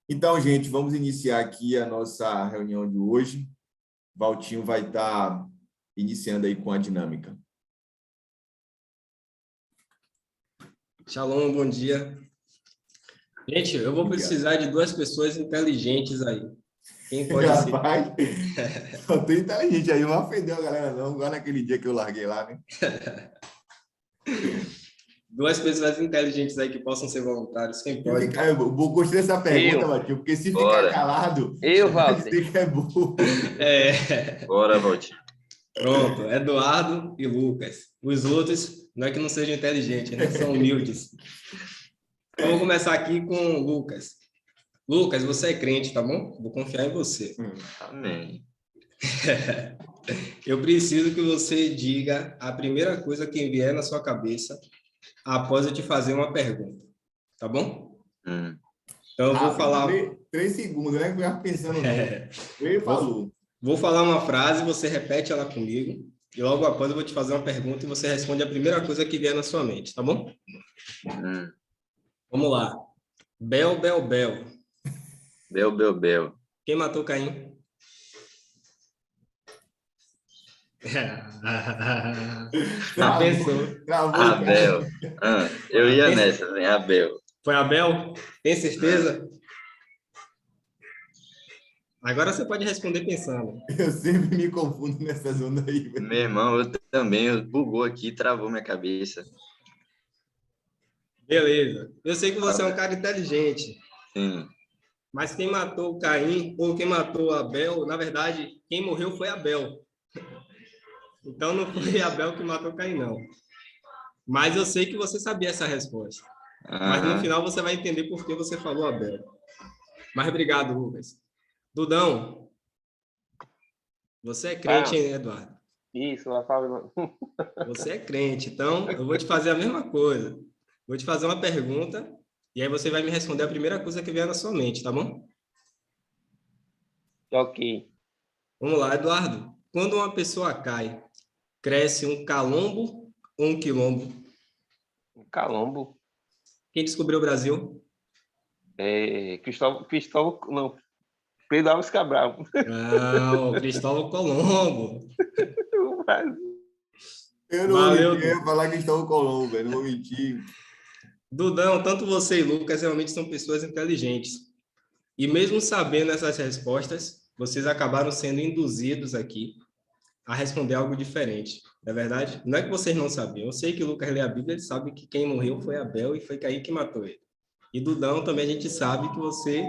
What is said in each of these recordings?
Então, gente, vamos iniciar aqui a nossa reunião de hoje. Valtinho vai estar iniciando aí com a dinâmica. Shalom, bom dia. Gente, eu vou precisar de duas pessoas inteligentes aí. Quem pode ser? Rapaz, só tem inteligente aí, não ofendeu a galera não, igual naquele dia que eu larguei lá, né? Duas pessoas inteligentes aí que possam ser voluntários. Quem pode? Eu gostei dessa pergunta, Eu. Valtinho, porque se Bora. ficar calado, Eu, vai Walter. dizer que é burro. Bora, Valtinho. Pronto, Eduardo e Lucas. Os outros, não é que não sejam inteligentes, né? São humildes. Então, vou começar aqui com o Lucas. Lucas, você é crente, tá bom? Vou confiar em você. Amém. Eu preciso que você diga a primeira coisa que vier na sua cabeça após eu te fazer uma pergunta, tá bom? Então, eu vou falar... 3 segundos, né? Que eu ia pensando não. Ele falou. Vou falar uma frase, você repete ela comigo, e logo após eu vou te fazer uma pergunta e você responde a primeira coisa que vier na sua mente, tá bom? Vamos lá. Bel, Bel, Bel. Bel, Bel, Bel. Quem matou Caim? Já pensou? Abel. Eu ia nessa, né? Abel. Foi Abel? Tem certeza? Agora você pode responder pensando. Eu sempre me confundo nessa zona aí. Velho. Meu irmão, eu também. Bugou aqui, travou minha cabeça. Beleza. Eu sei que você é um cara inteligente. Sim. Mas quem matou Caim, ou quem matou Abel, na verdade, quem morreu foi Abel. Então, não foi Abel que matou Caim, não. Mas eu sei que você sabia essa resposta. Mas no final você vai entender por que você falou Abel. Mas obrigado, Lucas. Dudão, você é crente, hein, Eduardo? Isso, lá fala. Você é crente, então eu vou te fazer a mesma coisa. Vou te fazer uma pergunta e aí você vai me responder a primeira coisa que vier na sua mente, tá bom? Ok. Vamos lá, Eduardo. Quando uma pessoa cai, cresce um calombo ou um quilombo? Um calombo. Quem descobriu o Brasil? Cristóvão, não. Pedro Álvares Cabral. Não, Cristóvão Colombo. Eu não vou mentir, eu ia falar Cristóvão Colombo, velho, não vou mentir. Dudão, tanto você e Lucas realmente são pessoas inteligentes. E mesmo sabendo essas respostas, vocês acabaram sendo induzidos aqui a responder algo diferente. Não é verdade? Não é que vocês não sabiam. Eu sei que o Lucas lê a Bíblia, ele sabe que quem morreu foi Abel e foi Caim que matou ele. E Dudão também a gente sabe que você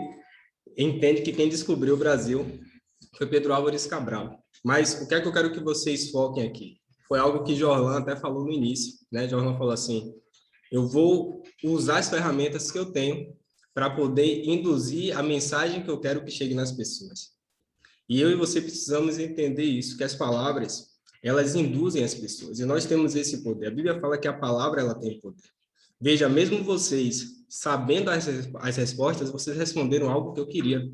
entende que quem descobriu o Brasil foi Pedro Álvares Cabral. Mas o que é que eu quero que vocês foquem aqui? Foi algo que Jorlan até falou no início, né? Jorlan falou assim, eu vou usar as ferramentas que eu tenho para poder induzir a mensagem que eu quero que chegue nas pessoas. E eu e você precisamos entender isso, que as palavras, elas induzem as pessoas, e nós temos esse poder. A Bíblia fala que a palavra, ela tem poder. Veja, mesmo vocês sabendo as respostas, vocês responderam algo que eu queria.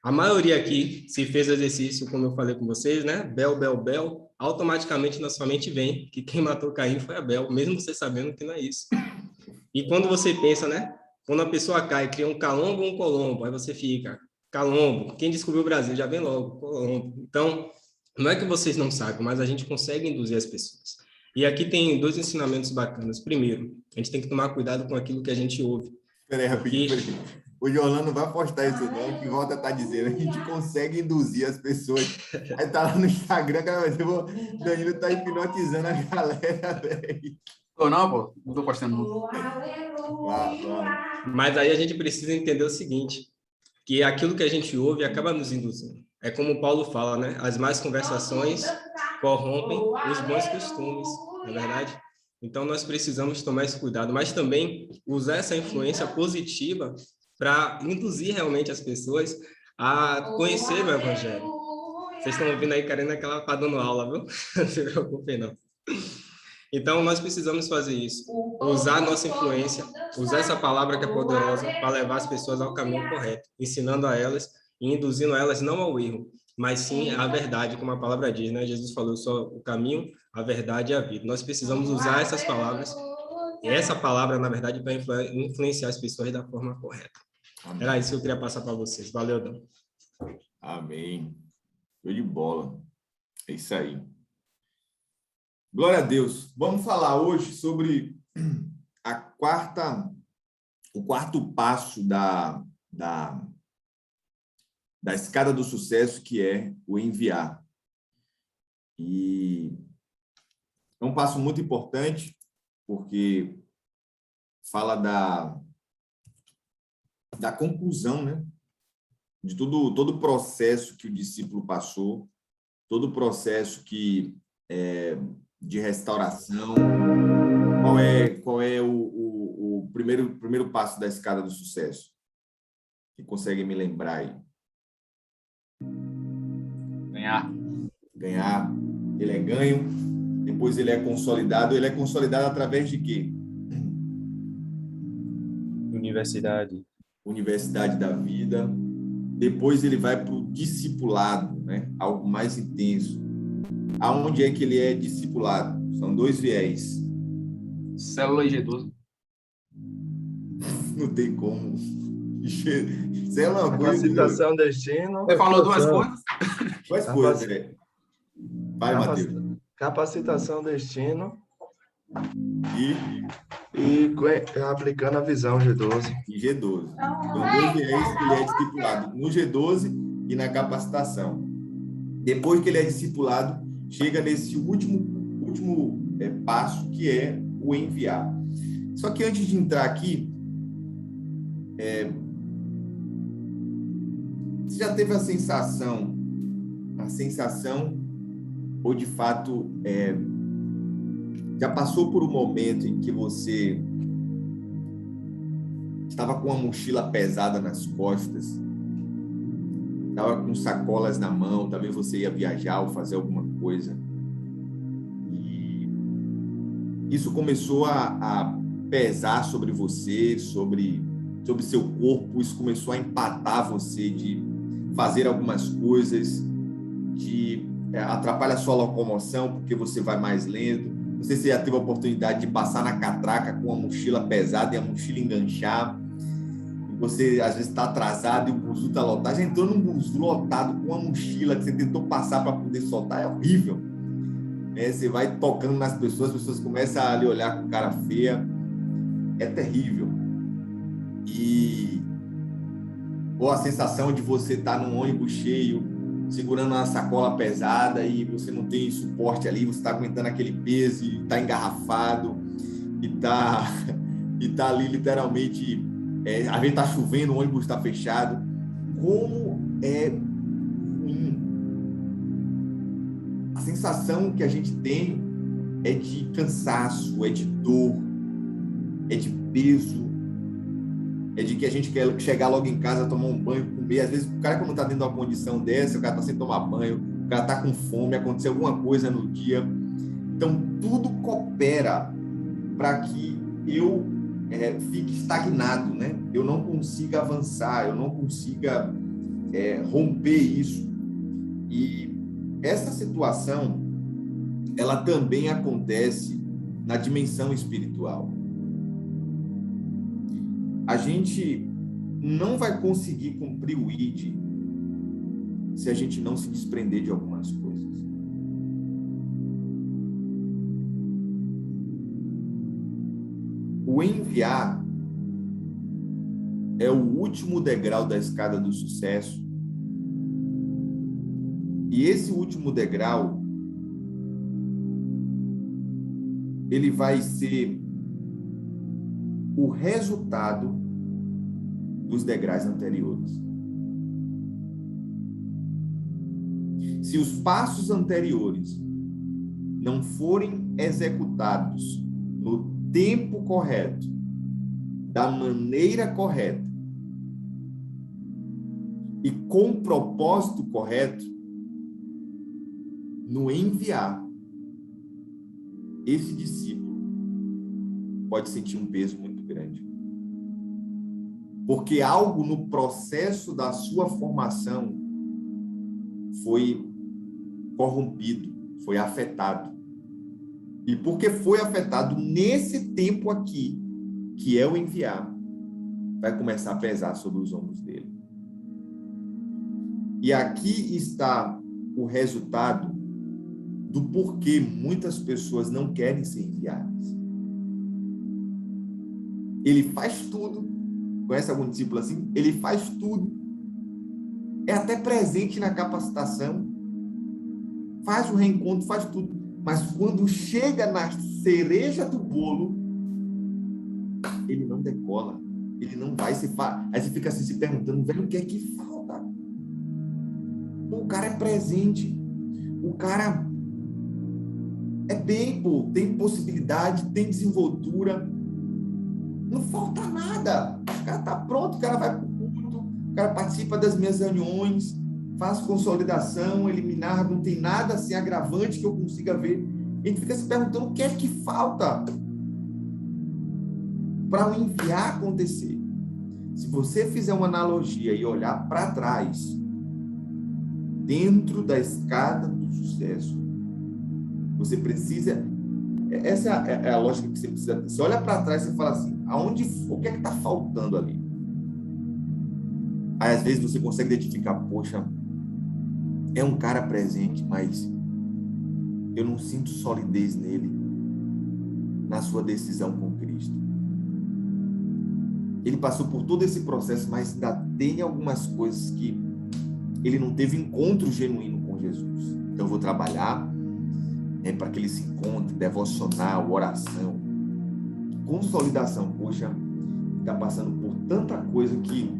A maioria aqui, se fez o exercício, como eu falei com vocês, né? Bel, Bel, Bel, automaticamente na sua mente vem que quem matou Caim foi Abel, mesmo você sabendo que não é isso. E quando você pensa, né? Quando a pessoa cai, cria um calombo ou um colombo, aí você fica, calombo, quem descobriu o Brasil já vem logo, colombo. Então, não é que vocês não sabem, mas a gente consegue induzir as pessoas. E aqui tem 2 ensinamentos bacanas. Primeiro, a gente tem que tomar cuidado com aquilo que a gente ouve. Peraí, rapidinho. O Jorlan não vai postar isso não, que volta a estar dizendo. A gente consegue induzir as pessoas. Aí tá lá no Instagram, cara, o Danilo tá hipnotizando a galera, velho. Ou não, pô? Não tô postando não. Mas aí a gente precisa entender o seguinte, que aquilo que a gente ouve acaba nos induzindo. É como o Paulo fala, né? As más conversações corrompem os bons costumes, não é verdade? Então, nós precisamos tomar esse cuidado, mas também usar essa influência positiva para induzir realmente as pessoas a conhecer o Evangelho. Vocês estão ouvindo aí, Karina, que ela está dando aula, viu? Não se preocupe, não. Então, nós precisamos fazer isso. Usar a nossa influência, usar essa palavra que é poderosa para levar as pessoas ao caminho correto, ensinando a elas e induzindo elas não ao erro, mas sim à verdade, como a palavra diz, né? Jesus falou só o caminho, a verdade e a vida. Nós precisamos usar essas palavras, e essa palavra, na verdade, para influenciar as pessoas da forma correta. Amém. Era isso que eu queria passar para vocês. Valeu, Dão. Amém. Show de bola. É isso aí. Glória a Deus. Vamos falar hoje sobre o quarto passo da escada do sucesso, que é o enviar. E é um passo muito importante, porque fala da conclusão, né? De todo o processo que o discípulo passou, todo o processo de restauração. Qual é o primeiro passo da escada do sucesso? Que consegue me lembrar aí? Ganhar. Ele é ganho, depois ele é consolidado. Ele é consolidado através de quê? Universidade da vida. Depois ele vai para o discipulado, né? Algo mais intenso. Aonde é que ele é discipulado? São 2 viés. Célula e G12. Não tem como. Célula é uma coisa... Capacitação, destino. Você falou duas coisas? Quais coisas, né? Vai, Matheus. Capacitação, destino E aplicando a visão G12. e G12. Então, 2 viés que ele é discipulado. No G12 e na capacitação. Depois que ele é discipulado, chega nesse último passo, que é o enviar. Só que antes de entrar aqui, você já teve a sensação, ou de fato já passou por um momento em que você estava com uma mochila pesada nas costas, estava com sacolas na mão, talvez você ia viajar ou fazer alguma coisa, e isso começou a pesar sobre você, sobre seu corpo, isso começou a empatar você de fazer algumas coisas, atrapalha a sua locomoção, porque você vai mais lento. Não sei se você já teve a oportunidade de passar na catraca com a mochila pesada e a mochila enganchar, e você às vezes está atrasado e o buzu está lotado. Já entrou num buzu lotado com uma mochila que você tentou passar para poder soltar, é horrível. Você vai tocando nas pessoas, as pessoas começam a lhe olhar com cara feia, é terrível. Ou a sensação de você estar num ônibus cheio, segurando uma sacola pesada e você não tem suporte ali, você está aguentando aquele peso e está engarrafado e tá ali literalmente, às vezes está chovendo, o ônibus está fechado. Como é ruim. A sensação que a gente tem é de cansaço, é de dor, é de peso, é de que a gente quer chegar logo em casa, tomar um banho, comer. Às vezes o cara, quando está dentro de uma condição dessa, o cara está sem tomar banho, o cara está com fome, aconteceu alguma coisa no dia. Então, tudo coopera para que eu fique estagnado, né? Eu não consiga avançar, eu não consiga romper isso. E essa situação, ela também acontece na dimensão espiritual. A gente não vai conseguir cumprir o ID se a gente não se desprender de algumas coisas. O enviar é o último degrau da escada do sucesso. E esse último degrau, ele vai ser o resultado dos degraus anteriores. Se os passos anteriores não forem executados no tempo correto, da maneira correta e com o propósito correto, no enviar, esse discípulo pode sentir um peso muito grande. Porque algo no processo da sua formação foi corrompido, foi afetado. E porque foi afetado nesse tempo aqui, que é o enviar, vai começar a pesar sobre os ombros dele. E aqui está o resultado do porquê muitas pessoas não querem ser enviadas. Ele faz tudo. Conhece algum discípulo assim? Ele faz tudo. É até presente na capacitação. Faz o reencontro, faz tudo. Mas quando chega na cereja do bolo, ele não decola. Ele não vai se... Aí você fica assim se perguntando, velho, o que é que falta? O cara é presente. O cara é bem, pô, tem possibilidade, tem desenvoltura. Não falta nada. O cara tá pronto, o cara vai pro culto, o cara participa das minhas reuniões, faz consolidação, eliminar, não tem nada assim agravante que eu consiga ver. A gente fica se perguntando o que é que falta para o enviar acontecer. Se você fizer uma analogia e olhar para trás, dentro da escada do sucesso, você precisa... Essa é a lógica que você precisa ter. Você olha para trás e fala assim, o que é que está faltando ali? Aí, às vezes, você consegue identificar, poxa, é um cara presente, mas eu não sinto solidez nele, na sua decisão com Cristo. Ele passou por todo esse processo, mas ainda tem algumas coisas que ele não teve encontro genuíno com Jesus. Então, eu vou trabalhar para que ele se encontre, devocional, oração, consolidação. Poxa, está passando por tanta coisa que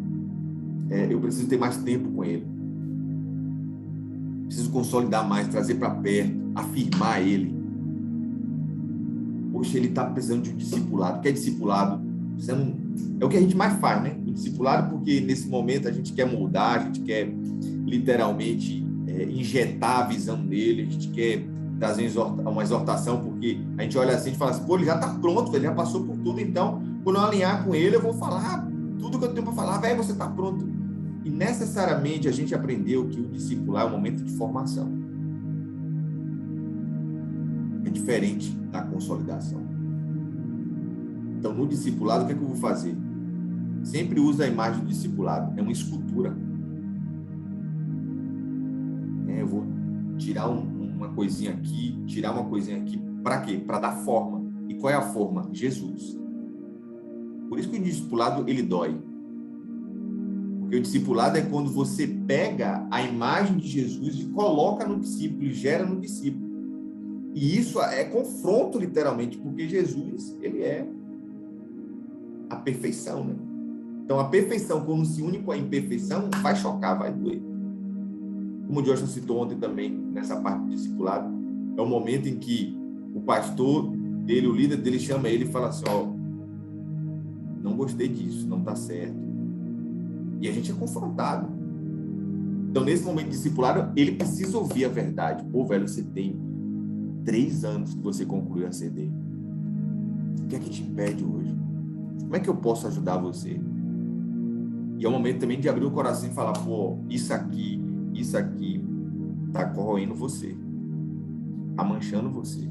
eu preciso ter mais tempo com ele. Preciso consolidar mais, trazer para perto, afirmar ele. Poxa, ele está precisando de um discipulado. O que é discipulado? É o que a gente mais faz, né? O discipulado, porque nesse momento a gente quer moldar, a gente quer literalmente injetar a visão dele, a gente quer trazer uma exortação, porque a gente olha assim e fala assim, pô, ele já está pronto, ele já passou por tudo, então, quando eu alinhar com ele, eu vou falar tudo que eu tenho para falar, velho, você está pronto. E necessariamente a gente aprendeu que o discipular é um momento de formação. É diferente da consolidação. Então, no discipulado, o que é que eu vou fazer? Sempre usa a imagem do discipulado, é uma escultura. Eu vou tirar uma coisinha aqui, tirar uma coisinha aqui, para quê? Para dar forma. E qual é a forma? Jesus. Por isso que o discipulado, ele dói. Porque o discipulado é quando você pega a imagem de Jesus e coloca no discípulo, e gera no discípulo. E isso é confronto, literalmente, porque Jesus, ele é a perfeição, né? Então, a perfeição, quando se une com a imperfeição, vai chocar, vai doer. Como o Joshua citou ontem também, nessa parte do discipulado, é o momento em que o pastor dele, o líder dele, chama ele e fala assim, não gostei disso, não está certo. E a gente é confrontado. Então, nesse momento de discipulado, ele precisa ouvir a verdade. Pô, velho, você tem 3 anos que você concluiu a CD. O que é que te impede hoje? Como é que eu posso ajudar você? E é o momento também de abrir o coração e falar, pô, isso aqui está corroendo você, está manchando você.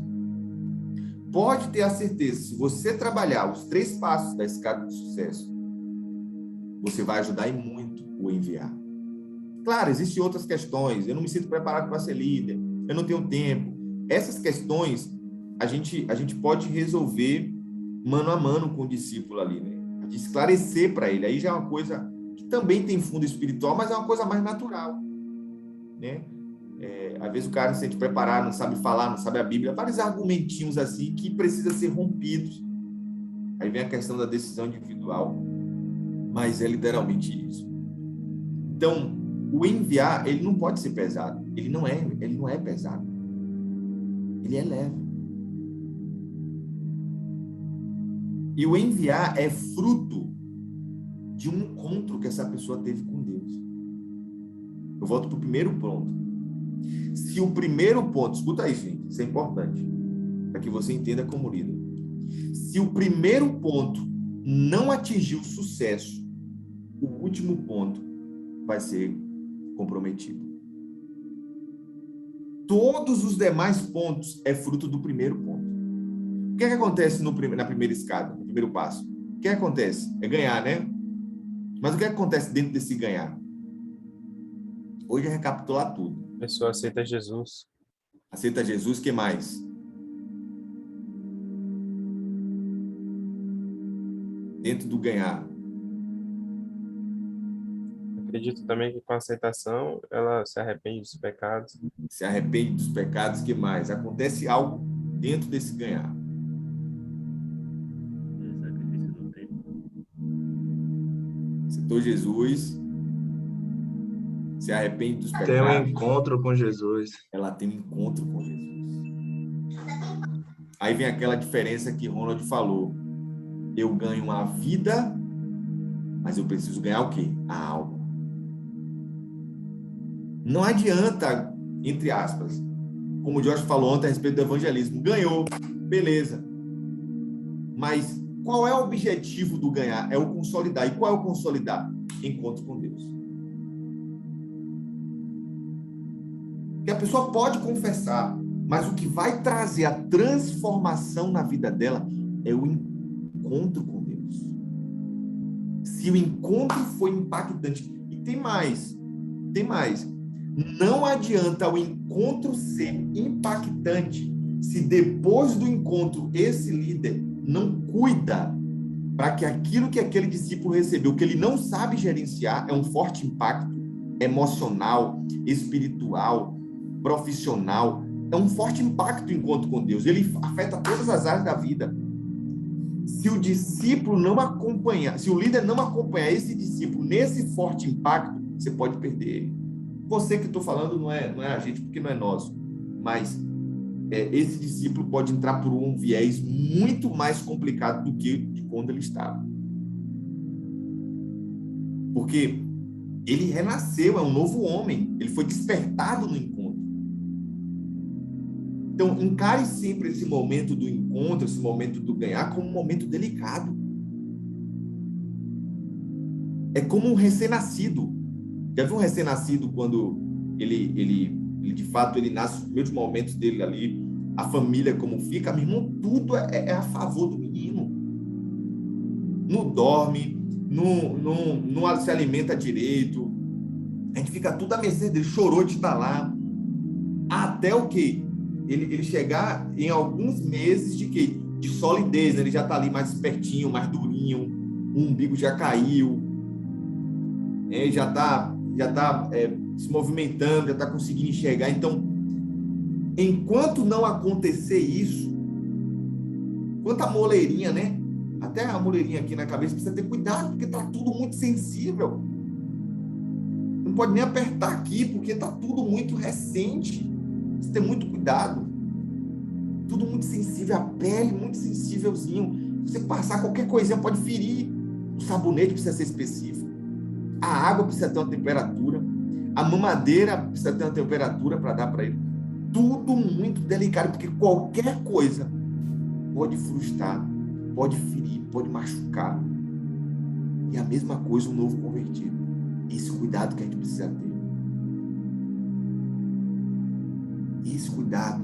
Pode ter a certeza, se você trabalhar os 3 passos da escada do sucesso, você vai ajudar em muito o enviar. Claro, existem outras questões, eu não me sinto preparado para ser líder, eu não tenho tempo. Essas questões a gente pode resolver mano a mano com o discípulo ali, né? A gente esclarecer para ele, aí já é uma coisa que também tem fundo espiritual, mas é uma coisa mais natural, né? Às vezes o cara não se sente preparado, não sabe falar, não sabe a Bíblia, vários argumentinhos assim que precisam ser rompidos. Aí vem a questão da decisão individual, mas é literalmente isso. Então, o enviar, ele não pode ser pesado, ele não é pesado, ele é leve. E o enviar é fruto de um encontro que essa pessoa teve com Deus. Eu volto para o primeiro ponto. Se o primeiro ponto, escuta aí, gente, isso é importante, para que você entenda como líder. Se o primeiro ponto não atingiu sucesso, o último ponto vai ser comprometido. Todos os demais pontos é fruto do primeiro ponto. O que é que acontece na primeira escada, no primeiro passo? O que acontece? É ganhar, né? Mas o que acontece dentro desse ganhar? Hoje é recapitular tudo. A pessoa aceita Jesus. Aceita Jesus, o que mais? Dentro do ganhar. Acredito também que com a aceitação ela se arrepende dos pecados. Se arrepende dos pecados, o que mais? Acontece algo dentro desse ganhar. Citou Jesus, se arrepende dos Tem um pecados, encontro com Jesus. ela tem um encontro com Jesus. Aí vem aquela diferença que Ronald falou. Eu ganho a vida, mas eu preciso ganhar o quê? A alma. Não adianta, entre aspas, como o Jorge falou ontem a respeito do evangelismo, ganhou, beleza. Mas qual é o objetivo do ganhar? É o consolidar. E qual é o consolidar? Encontro com Deus. Que a pessoa pode confessar, mas o que vai trazer a transformação na vida dela é o encontro com Deus. Se o encontro foi impactante, e tem mais. Não adianta o encontro ser impactante se depois do encontro esse líder não cuida para que aquilo que aquele discípulo recebeu, que ele não sabe gerenciar, é um forte impacto emocional, espiritual, profissional, é um forte impacto o encontro com Deus. Ele afeta todas as áreas da vida. Se o discípulo não acompanhar, se o líder não acompanhar esse discípulo nesse forte impacto, você pode perder ele. Você que estou falando não é a gente, porque não é nosso, mas esse discípulo pode entrar por um viés muito mais complicado do que de quando ele estava. Porque ele renasceu, é um novo homem, ele foi despertado no encontro. Então, encare sempre esse momento do encontro, esse momento do ganhar, como um momento delicado. É como um recém-nascido. Já viu um recém-nascido quando ele de fato, ele nasce, nos primeiros momentos dele ali, a família como fica, meu irmão, tudo é a favor do menino. Não dorme, não se alimenta direito, a gente fica tudo à mercê dele, chorou de estar lá, até o quê? Ele chegar em alguns meses de quê? De solidez, né? Ele já está ali mais espertinho, mais durinho, o umbigo já caiu, já está se movimentando, já está conseguindo enxergar. Então, enquanto não acontecer isso, enquanto a moleirinha, né? Até a moleirinha aqui na cabeça precisa ter cuidado, porque está tudo muito sensível. Não pode nem apertar aqui, porque está tudo muito recente. Precisa ter muito cuidado. Tudo muito sensível, a pele muito sensívelzinho. Se você passar qualquer coisinha, pode ferir. O sabonete precisa ser específico. A água precisa ter uma temperatura. A mamadeira precisa ter uma temperatura para dar para ele. Tudo muito delicado, porque qualquer coisa pode frustrar, pode ferir, pode machucar. E a mesma coisa um novo convertido. Esse cuidado que a gente precisa ter. Esse cuidado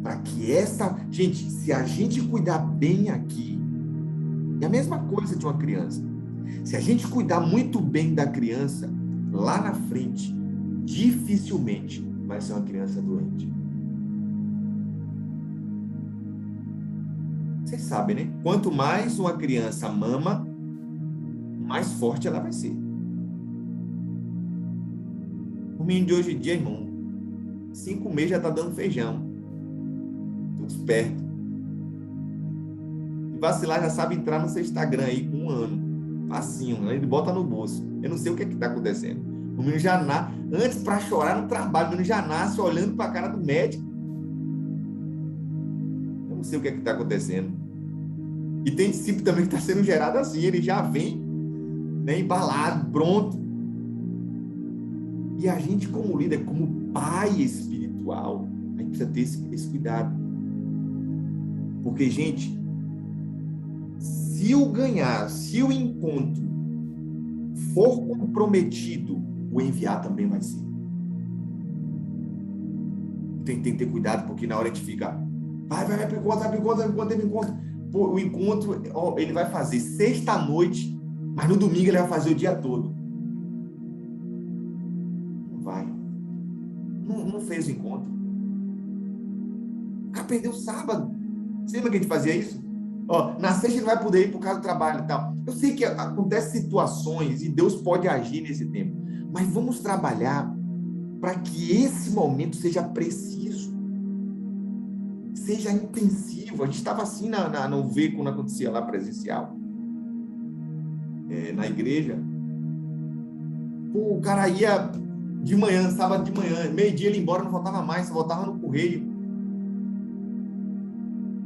para que gente, se a gente cuidar bem aqui, é a mesma coisa de uma criança. Se a gente cuidar muito bem da criança, lá na frente, dificilmente vai ser uma criança doente. Vocês sabem, né? Quanto mais uma criança mama, mais forte ela vai ser. O menino de hoje em dia, irmão, 5 meses já tá dando feijão. Tudo esperto. E vacilar já sabe entrar no seu Instagram aí com 1 ano. Facinho, ele bota no bolso. Eu não sei o que tá acontecendo. O menino já nasce, antes para chorar no trabalho, o menino já nasce olhando para a cara do médico. Eu não sei o que tá acontecendo. E tem discípulo também que está sendo gerado assim, ele já vem, né, embalado, pronto. E a gente, como líder, como pai espiritual, a gente precisa ter esse cuidado. Porque, gente, se o encontro for comprometido, o enviar também vai ser. Tem que ter cuidado, porque na hora a gente fica, vai pro encontro, teve encontro. Pô, o encontro, ele vai fazer sexta-noite, Mas no domingo ele vai fazer o dia todo. Não vai. Não fez o encontro. O cara perdeu o sábado. Você lembra que a gente fazia isso? Ó, na sexta ele vai poder ir por causa do trabalho e tal. Eu sei que acontecem situações e Deus pode agir nesse tempo. Mas vamos trabalhar para que esse momento seja preciso. Seja intensivo. A gente estava assim no V quando acontecia lá presencial. Na igreja. Pô, o cara ia de manhã, sábado de manhã, meio-dia ele ia embora, não voltava mais, só voltava no correio.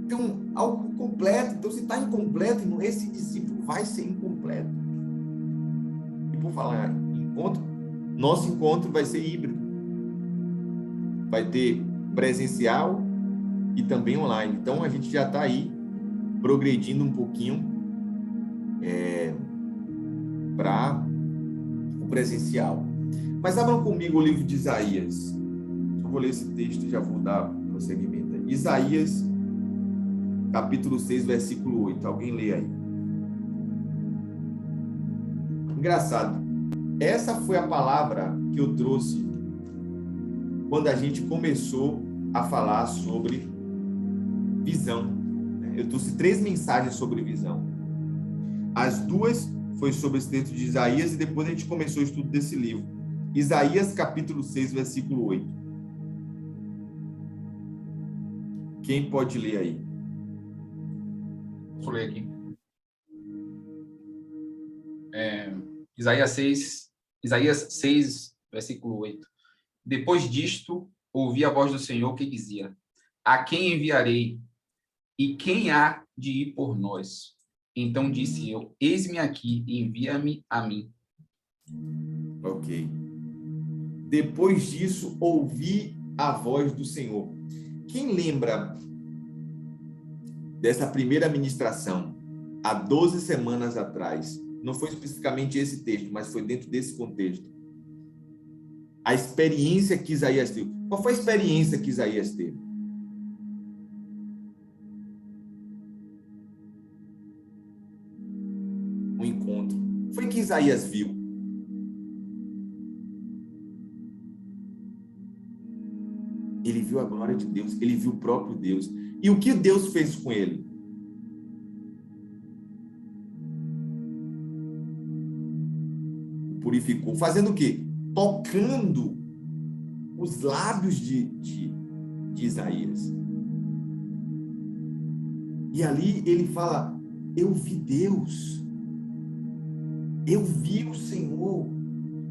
Então, algo completo. Então, se está incompleto, esse discípulo vai ser incompleto. E por falar em encontro, nosso encontro vai ser híbrido. Vai ter presencial e também online. Então, a gente já está aí progredindo um pouquinho para o presencial. Mas abram comigo o livro de Isaías. Eu vou ler esse texto e já vou dar prosseguimento. Isaías, capítulo 6, versículo 8. Alguém lê aí. Engraçado. Essa foi a palavra que eu trouxe quando a gente começou a falar sobre visão. Eu trouxe 3 mensagens sobre visão. As 2 foi sobre esse texto de Isaías e depois a gente começou o estudo desse livro. Isaías, capítulo 6, versículo 8. Quem pode ler aí? Deixa eu ler aqui. Isaías 6, versículo 8. Depois disto, ouvi a voz do Senhor que dizia: a quem enviarei? E quem há de ir por nós? Então disse eu: eis-me aqui, envia-me a mim. Ok. Depois disso, ouvi a voz do Senhor. Quem lembra dessa primeira ministração, há 12 semanas atrás? Não foi especificamente esse texto, mas foi dentro desse contexto. A experiência que Isaías teve. Qual foi a experiência que Isaías teve? Um encontro. Foi que Isaías viu. Ele viu a glória de Deus, ele viu o próprio Deus. E o que Deus fez com ele? O purificou. Fazendo o quê? Tocando os lábios de Isaías. E ali ele fala: eu vi Deus. Eu vi o Senhor.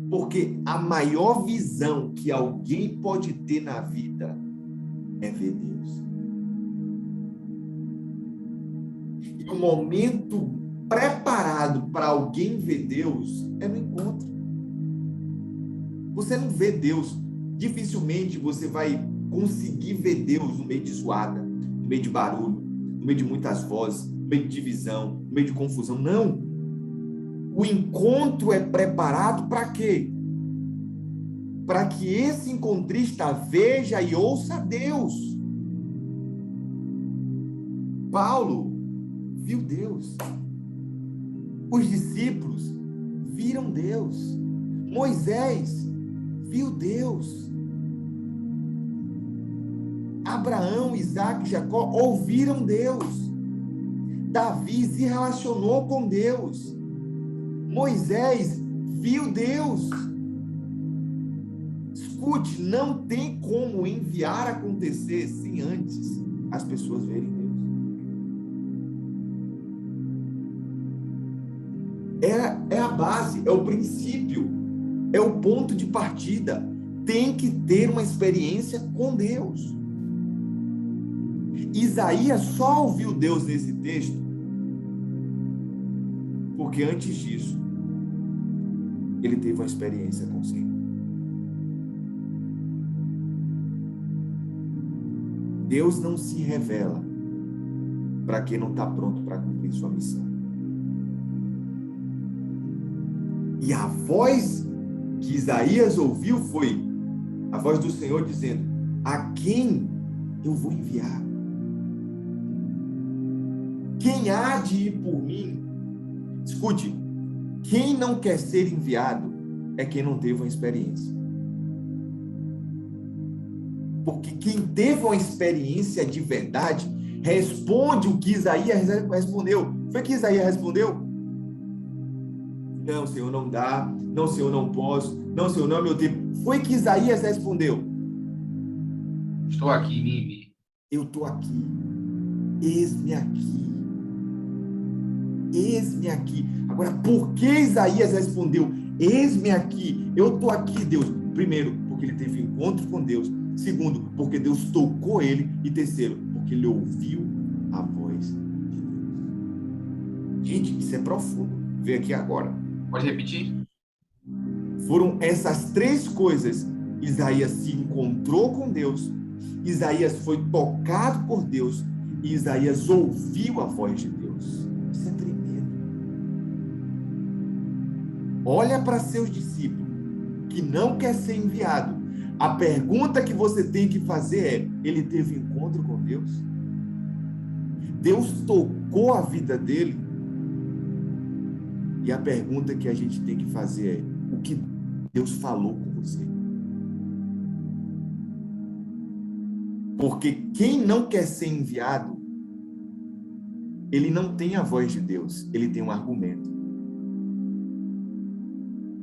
Porque a maior visão que alguém pode ter na vida é ver Deus. E o momento preparado para alguém ver Deus é no encontro. Você não vê Deus, dificilmente você vai conseguir ver Deus no meio de zoada, no meio de barulho, no meio de muitas vozes, no meio de divisão, no meio de confusão. Não. O encontro é preparado para quê? Para que esse encontrista veja e ouça Deus. Paulo viu Deus. Os discípulos viram Deus. Moisés viu Deus. Abraão, Isaac e Jacó ouviram Deus. Davi se relacionou com Deus. Moisés viu Deus. Escute, não tem como enviar acontecer sem antes as pessoas verem Deus. É a base, é o princípio, é o ponto de partida. Tem que ter uma experiência com Deus. Isaías só ouviu Deus nesse texto porque antes disso ele teve uma experiência com o Senhor. Deus não se revela para quem não está pronto para cumprir sua missão. E a voz que Isaías ouviu foi a voz do Senhor dizendo: a quem eu vou enviar? Quem há de ir por mim? Escute, Quem não quer ser enviado é quem não teve uma experiência. Porque quem teve uma experiência de verdade responde o que Isaías respondeu. Foi que Isaías respondeu? Não, Senhor, não dá. Não, Senhor, não posso. Não, Senhor, não é meu tempo. Foi que Isaías respondeu. Estou aqui, me envie. Eu estou aqui. Eis-me aqui. Eis-me aqui. Agora, por que Isaías respondeu? Eis-me aqui. Eu estou aqui, Deus. Primeiro, porque ele teve encontro com Deus. Segundo, porque Deus tocou ele. E terceiro, porque ele ouviu a voz de Deus. Gente, isso é profundo. Vê aqui agora. Pode repetir? Foram essas três coisas. Isaías se encontrou com Deus. Isaías foi tocado por Deus. E Isaías ouviu a voz de Deus. Isso é tremendo. Olha para seus discípulos que não quer ser enviado. A pergunta que você tem que fazer é: ele teve encontro com Deus? Deus tocou a vida dele? E a pergunta que a gente tem que fazer é: o que Deus falou com você? Porque quem não quer ser enviado, ele não tem a voz de Deus, ele tem um argumento.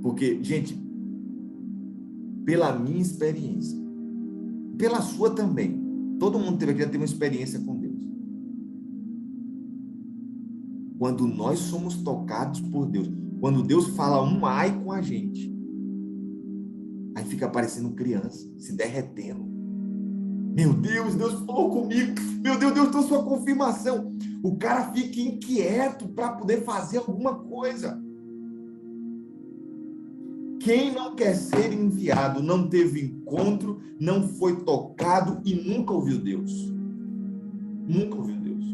Porque, gente, pela minha experiência, pela sua também, todo mundo teve que ter uma experiência com Deus. Quando nós somos tocados por Deus, quando Deus fala um ai com a gente, aí fica parecendo criança, se derretendo. Meu Deus, Deus falou comigo. Meu Deus, Deus trouxe sua confirmação. O cara fica inquieto para poder fazer alguma coisa. Quem não quer ser enviado, não teve encontro, não foi tocado e nunca ouviu Deus. Nunca ouviu Deus.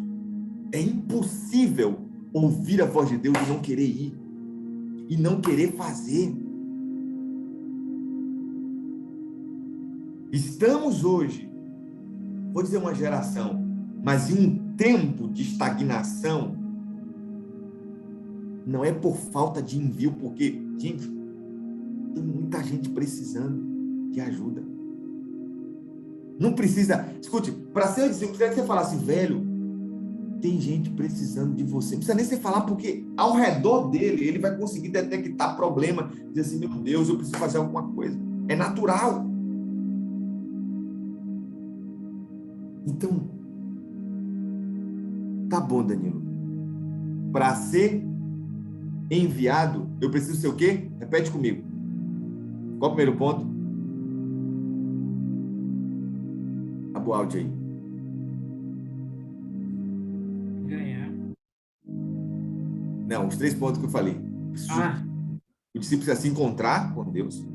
É impossível ouvir a voz de Deus e não querer ir. E não querer fazer. Estamos hoje, vou dizer uma geração, mas em um tempo de estagnação. Não é por falta de envio, porque, gente, tem muita gente precisando de ajuda. Não precisa, escute, para ser discípulo, precisa que você falasse, velho, tem gente precisando de você. Não precisa nem você falar, porque ao redor dele, ele vai conseguir detectar problema, dizer assim, meu Deus, eu preciso fazer alguma coisa. É natural. Então, tá bom, Danilo. Para ser enviado, eu preciso ser o quê? Repete comigo. Qual o primeiro ponto? Abre o áudio aí. Ganhar. Não, os 3 pontos que eu falei. O discípulo precisa se encontrar com Deus.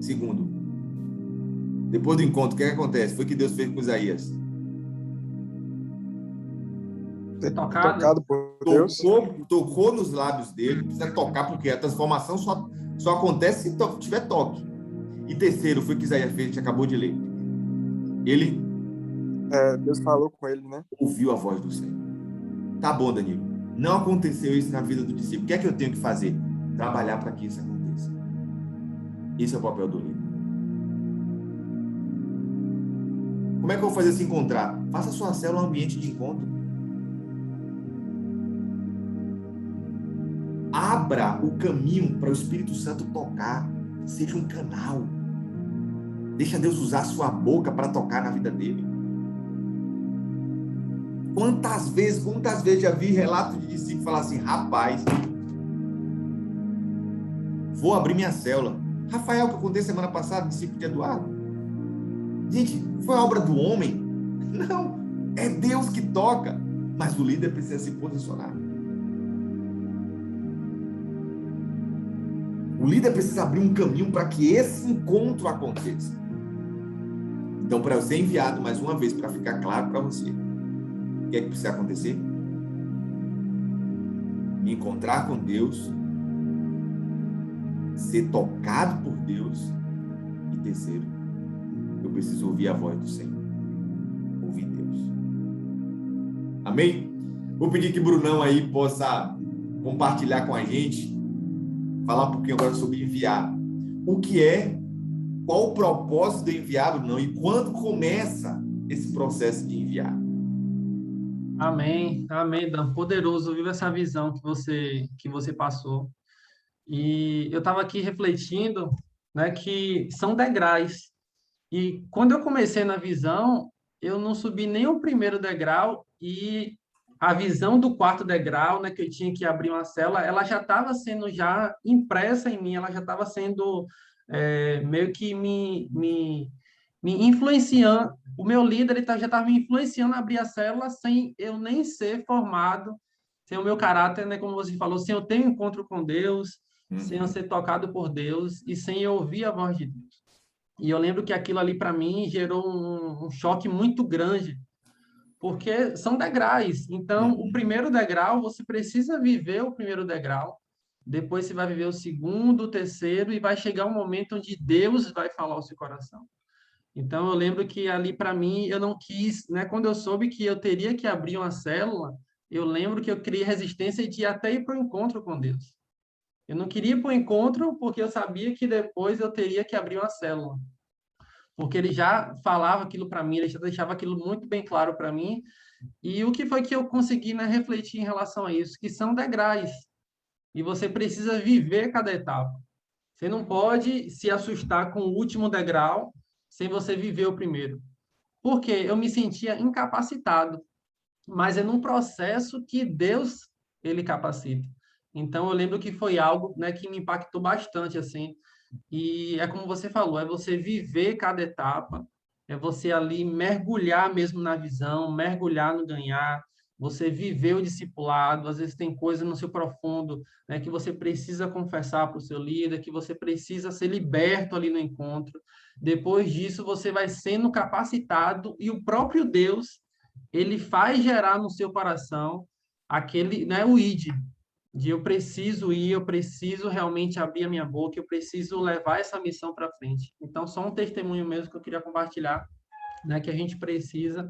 Segundo, depois do encontro, o que acontece? Foi o que Deus fez com Isaías. Ser tocado. por Deus. Tocou nos lábios dele. Precisa tocar, porque a transformação só acontece se tiver toque. E terceiro, foi o que Isaías fez, a gente acabou de ler. Ele Deus falou com ele, né? ouviu a voz do Senhor. Tá bom, Danilo. Não aconteceu isso na vida do discípulo. O que é que eu tenho que fazer? Trabalhar para que isso aconteça. Esse é o papel do líder. Como é que eu vou fazer se encontrar? Faça sua célula um ambiente de encontro. Abra o caminho para o Espírito Santo tocar. Seja um canal. Deixa Deus usar a sua boca para tocar na vida dele. Quantas vezes já vi relato de discípulo falar assim, rapaz, vou abrir minha célula. Rafael, que eu contei semana passada, discípulo de Eduardo. Gente, foi obra do homem? Não, é Deus que toca, mas o líder precisa se posicionar. O líder precisa abrir um caminho para que esse encontro aconteça. Então, para eu ser enviado mais uma vez, para ficar claro para você, o que é que precisa acontecer? Me encontrar com Deus, ser tocado por Deus e terceiro, eu preciso ouvir a voz do Senhor. Ouvir Deus. Amém? Vou pedir que Brunão aí possa compartilhar com a gente, falar um pouquinho agora sobre enviar. O que é, qual o propósito do enviado, não, e quando começa esse processo de enviar? Amém, amém, Dan. Poderoso, viu essa visão que você passou. E eu estava aqui refletindo, né, que são degraus. E quando eu comecei na visão, eu não subi nem o primeiro degrau e a visão do quarto degrau, né, que eu tinha que abrir uma célula, ela já estava sendo já impressa em mim, ela já estava sendo meio que me influenciando. O meu líder já estava me influenciando a abrir a célula sem eu nem ser formado, sem o meu caráter, né, como você falou, sem eu ter um encontro com Deus, sem eu ser tocado por Deus e sem eu ouvir a voz de Deus. E eu lembro que aquilo ali, para mim, gerou um choque muito grande, porque são degraus. Então, o primeiro degrau, você precisa viver o primeiro degrau, depois você vai viver o segundo, o terceiro, e vai chegar um momento onde Deus vai falar ao seu coração. Então, eu lembro que ali, para mim, eu não quis, né? Quando eu soube que eu teria que abrir uma célula, eu lembro que eu criei resistência de até ir para o encontro com Deus. Eu não queria ir para o encontro porque eu sabia que depois eu teria que abrir uma célula. Porque ele já falava aquilo para mim, ele já deixava aquilo muito bem claro para mim. E o que foi que eu consegui, né, refletir em relação a isso? Que são degraus. E você precisa viver cada etapa. Você não pode se assustar com o último degrau sem você viver o primeiro. Porque eu me sentia incapacitado. Mas é num processo que Deus, ele capacita. Então, eu lembro que foi algo, né, que me impactou bastante, assim. E é como você falou, é você viver cada etapa, é você ali mergulhar mesmo na visão, mergulhar no ganhar, você viver o discipulado. Às vezes tem coisa no seu profundo, né, que você precisa confessar para o seu líder, que você precisa ser liberto ali no encontro. Depois disso, você vai sendo capacitado e o próprio Deus, ele faz gerar no seu coração aquele, né, o id, de eu preciso ir, eu preciso realmente abrir a minha boca, eu preciso levar essa missão para frente. Então, só um testemunho mesmo que eu queria compartilhar, né, que a gente precisa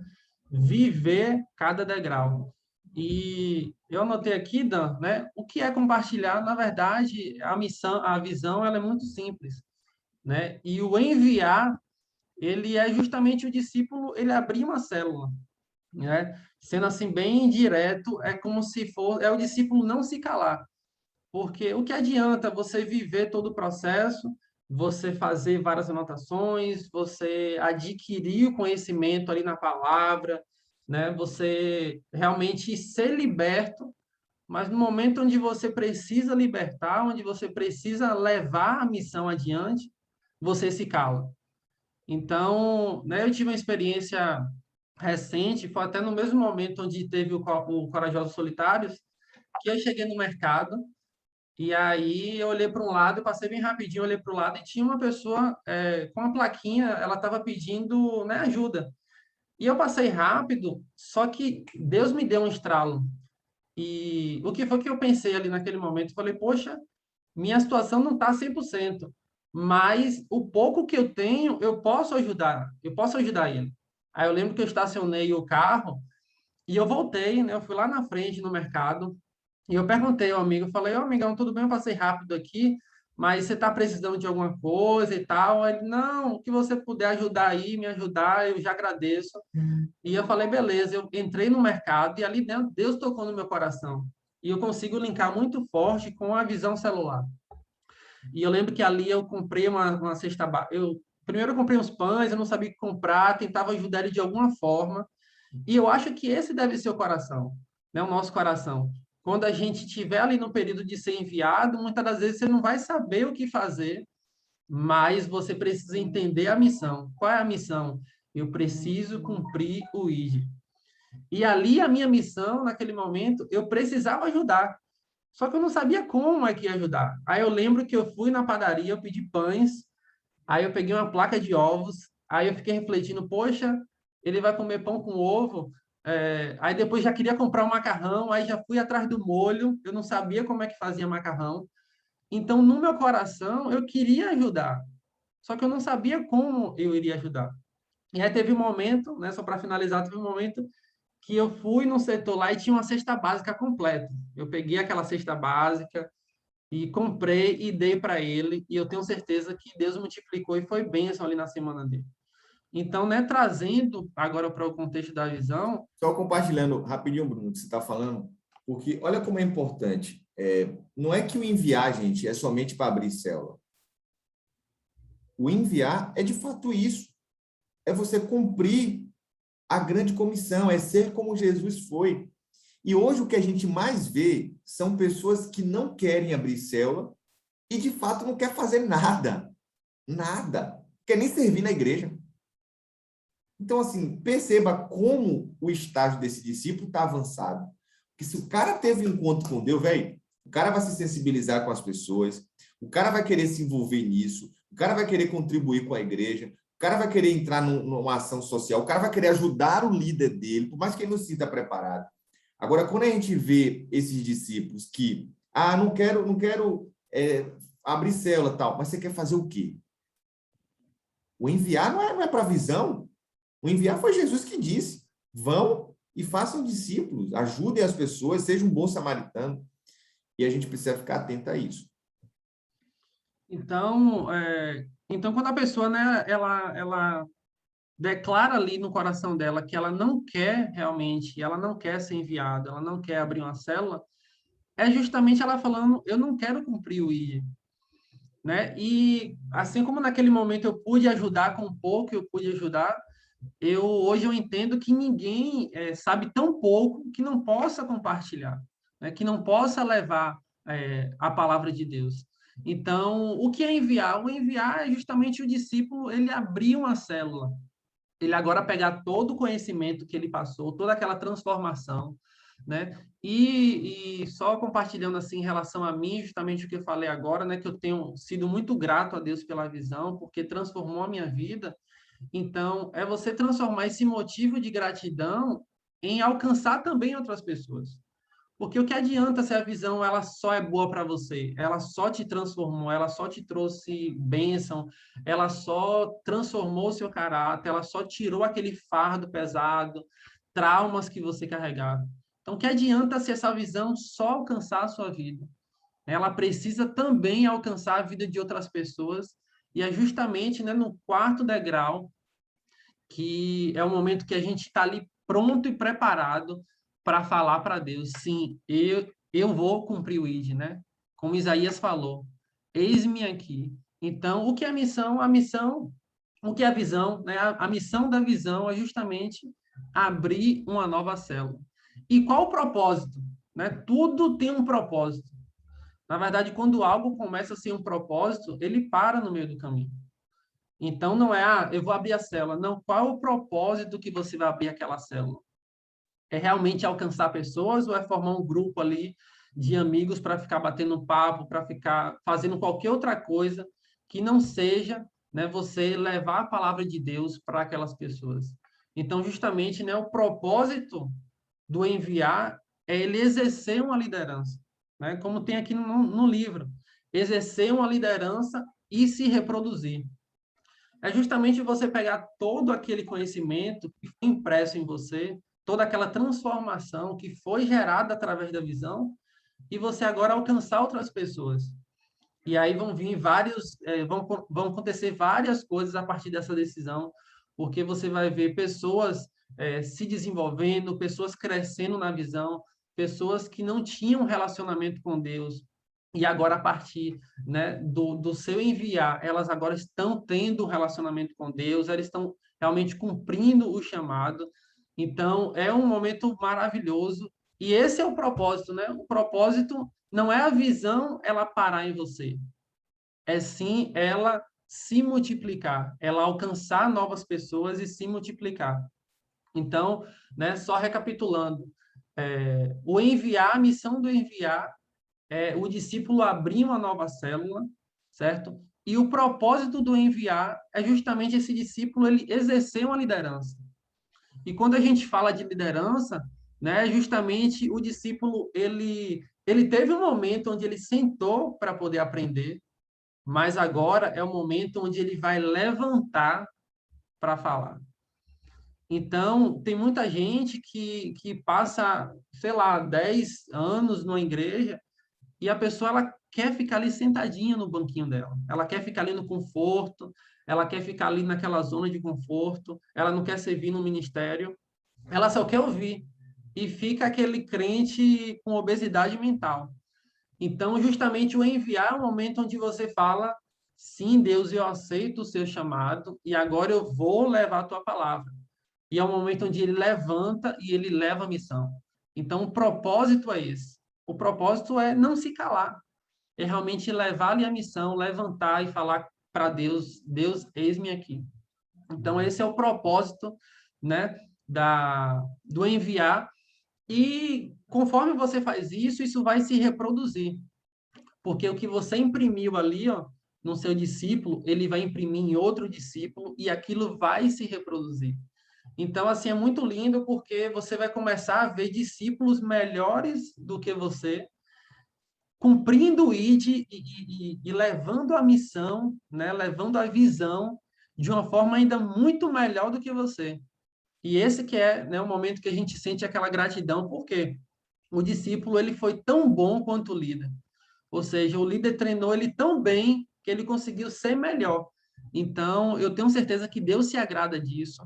viver cada degrau. E eu anotei aqui, Dan, né, o que é compartilhar. Na verdade, a missão, a visão, ela é muito simples, né? E o enviar, ele é justamente o discípulo, ele abrir uma célula, né? Sendo assim bem direto, é como se for, é o discípulo não se calar. Porque o que adianta você viver todo o processo, você fazer várias anotações, você adquirir o conhecimento ali na palavra, né? Você realmente ser liberto, mas no momento onde você precisa libertar, onde você precisa levar a missão adiante, você se cala. Então, né, eu tive uma experiência recente, foi até no mesmo momento onde teve o Corajosos Solitários, que eu cheguei no mercado, e aí eu olhei para um lado, eu passei bem rapidinho, olhei para o lado e tinha uma pessoa com uma plaquinha, ela estava pedindo, né, ajuda. E eu passei rápido, só que Deus me deu um estralo. E o que foi que eu pensei ali naquele momento? Eu falei, poxa, minha situação não está 100%, mas o pouco que eu tenho, eu posso ajudar ele. Aí eu lembro que eu estacionei o carro e eu voltei, né? Eu fui lá na frente no mercado e eu perguntei ao amigo, eu falei, ô amigão, tudo bem, eu passei rápido aqui, mas você está precisando de alguma coisa e tal? Ele, não, o que você puder ajudar aí, me ajudar, eu já agradeço. E eu falei, beleza, eu entrei no mercado e ali dentro Deus tocou no meu coração. E eu consigo linkar muito forte com a visão celular. E eu lembro que ali eu comprei uma cesta básica. Primeiro eu comprei uns pães, eu não sabia o que comprar, tentava ajudar ele de alguma forma. E eu acho que esse deve ser o coração, né? O nosso coração. Quando a gente estiver ali no período de ser enviado, muitas das vezes você não vai saber o que fazer, mas você precisa entender a missão. Qual é a missão? Eu preciso cumprir o ID. E ali a minha missão, naquele momento, eu precisava ajudar. Só que eu não sabia como é que ia ajudar. Aí eu lembro que eu fui na padaria, eu pedi pães, aí eu peguei uma placa de ovos, aí eu fiquei refletindo, poxa, ele vai comer pão com ovo, aí depois já queria comprar um macarrão, aí já fui atrás do molho, eu não sabia como é que fazia macarrão. Então, no meu coração, eu queria ajudar, só que eu não sabia como eu iria ajudar. E aí teve um momento, né, só para finalizar, teve um momento que eu fui no setor lá e tinha uma cesta básica completa. Eu peguei aquela cesta básica e comprei e dei para ele, e eu tenho certeza que Deus multiplicou e foi bênção ali na semana dele. Então, né, trazendo agora para o contexto da visão. Só compartilhando rapidinho, Bruno, o que você está falando, porque olha como é importante. Não é que o enviar, gente, é somente para abrir célula. O enviar é de fato isso. É você cumprir a grande comissão, é ser como Jesus foi. E hoje o que a gente mais vê são pessoas que não querem abrir célula e, de fato, não quer fazer nada. Nada. Quer nem servir na igreja. Então, assim, perceba como o estágio desse discípulo está avançado. Porque se o cara teve um encontro com Deus, velho, o cara vai se sensibilizar com as pessoas, o cara vai querer se envolver nisso, o cara vai querer contribuir com a igreja, o cara vai querer entrar numa ação social, o cara vai querer ajudar o líder dele, por mais que ele não se sinta preparado. Agora, quando a gente vê esses discípulos que, não quero abrir célula tal, mas você quer fazer o quê? O enviar não é para visão. O enviar foi Jesus que disse, vão e façam discípulos, ajudem as pessoas, sejam um bom samaritano. E a gente precisa ficar atento a isso. Então, quando a pessoa, né, ela declara ali no coração dela que ela não quer realmente, ela não quer ser enviada, ela não quer abrir uma célula, é justamente ela falando, eu não quero cumprir o ID, né? E assim como naquele momento eu pude ajudar com pouco, eu pude ajudar, hoje eu entendo que ninguém sabe tão pouco que não possa compartilhar, né? Que não possa levar a palavra de Deus. Então, o que é enviar? O enviar é justamente o discípulo, ele abrir uma célula, ele agora pegar todo o conhecimento que ele passou, toda aquela transformação, né? E só compartilhando assim em relação a mim, justamente o que eu falei agora, né? Que eu tenho sido muito grato a Deus pela visão, porque transformou a minha vida. Então, é você transformar esse motivo de gratidão em alcançar também outras pessoas. Porque o que adianta se a visão ela só é boa para você? Ela só te transformou, ela só te trouxe bênção, ela só transformou seu caráter, ela só tirou aquele fardo pesado, traumas que você carregava. Então, o que adianta se essa visão só alcançar a sua vida? Ela precisa também alcançar a vida de outras pessoas, e é justamente, né, no quarto degrau que é o momento que a gente está ali pronto e preparado para falar para Deus, sim, eu vou cumprir o ID, né? Como Isaías falou, eis-me aqui. Então, o que é a missão? O que é a visão? Né? A missão da visão é justamente abrir uma nova célula. E qual o propósito? Né? Tudo tem um propósito. Na verdade, quando algo começa a ser um propósito, ele para no meio do caminho. Então, não é, eu vou abrir a célula. Não, qual é o propósito que você vai abrir aquela célula? É realmente alcançar pessoas ou é formar um grupo ali de amigos para ficar batendo papo, para ficar fazendo qualquer outra coisa que não seja, né, você levar a palavra de Deus para aquelas pessoas? Então, justamente, né, o propósito do enviar é ele exercer uma liderança, né? Como tem aqui no livro, exercer uma liderança e se reproduzir. É justamente você pegar todo aquele conhecimento que foi impresso em você, toda aquela transformação que foi gerada através da visão, e você agora alcançar outras pessoas. E aí vão vir vão acontecer várias coisas a partir dessa decisão, porque você vai ver pessoas se desenvolvendo, pessoas crescendo na visão, pessoas que não tinham relacionamento com Deus, e agora, a partir, né, do seu enviar, elas agora estão tendo um relacionamento com Deus, elas estão realmente cumprindo o chamado. Então, é um momento maravilhoso. E esse é o propósito, né? O propósito não é a visão ela parar em você, é sim ela se multiplicar, ela alcançar novas pessoas e se multiplicar. Então, né, só recapitulando, o enviar, a missão do enviar o discípulo abrir uma nova célula, certo? E o propósito do enviar é justamente esse discípulo ele exercer uma liderança. E quando a gente fala de liderança, né, justamente o discípulo ele teve um momento onde ele sentou para poder aprender, mas agora é o momento onde ele vai levantar para falar. Então, tem muita gente que passa, sei lá, 10 anos numa igreja e a pessoa ela quer ficar ali sentadinha no banquinho dela. Ela quer ficar ali no conforto, ela quer ficar ali naquela zona de conforto, ela não quer servir no ministério, ela só quer ouvir. E fica aquele crente com obesidade mental. Então, justamente o enviar é o momento onde você fala: sim, Deus, eu aceito o seu chamado e agora eu vou levar a tua palavra. E é o momento onde ele levanta e ele leva a missão. Então, o propósito é esse. O propósito é não se calar, é realmente levar ali a missão, levantar e falar para Deus: Deus, eis-me aqui. Então, esse é o propósito, né, do enviar. E conforme você faz isso, isso vai se reproduzir. Porque o que você imprimiu ali, ó, no seu discípulo, ele vai imprimir em outro discípulo e aquilo vai se reproduzir. Então, assim, é muito lindo porque você vai começar a ver discípulos melhores do que você, cumprindo o ID e levando a missão, né, levando a visão de uma forma ainda muito melhor do que você. E esse que é, né, o momento que a gente sente aquela gratidão, porque o discípulo ele foi tão bom quanto o líder. Ou seja, o líder treinou ele tão bem que ele conseguiu ser melhor. Então, eu tenho certeza que Deus se agrada disso,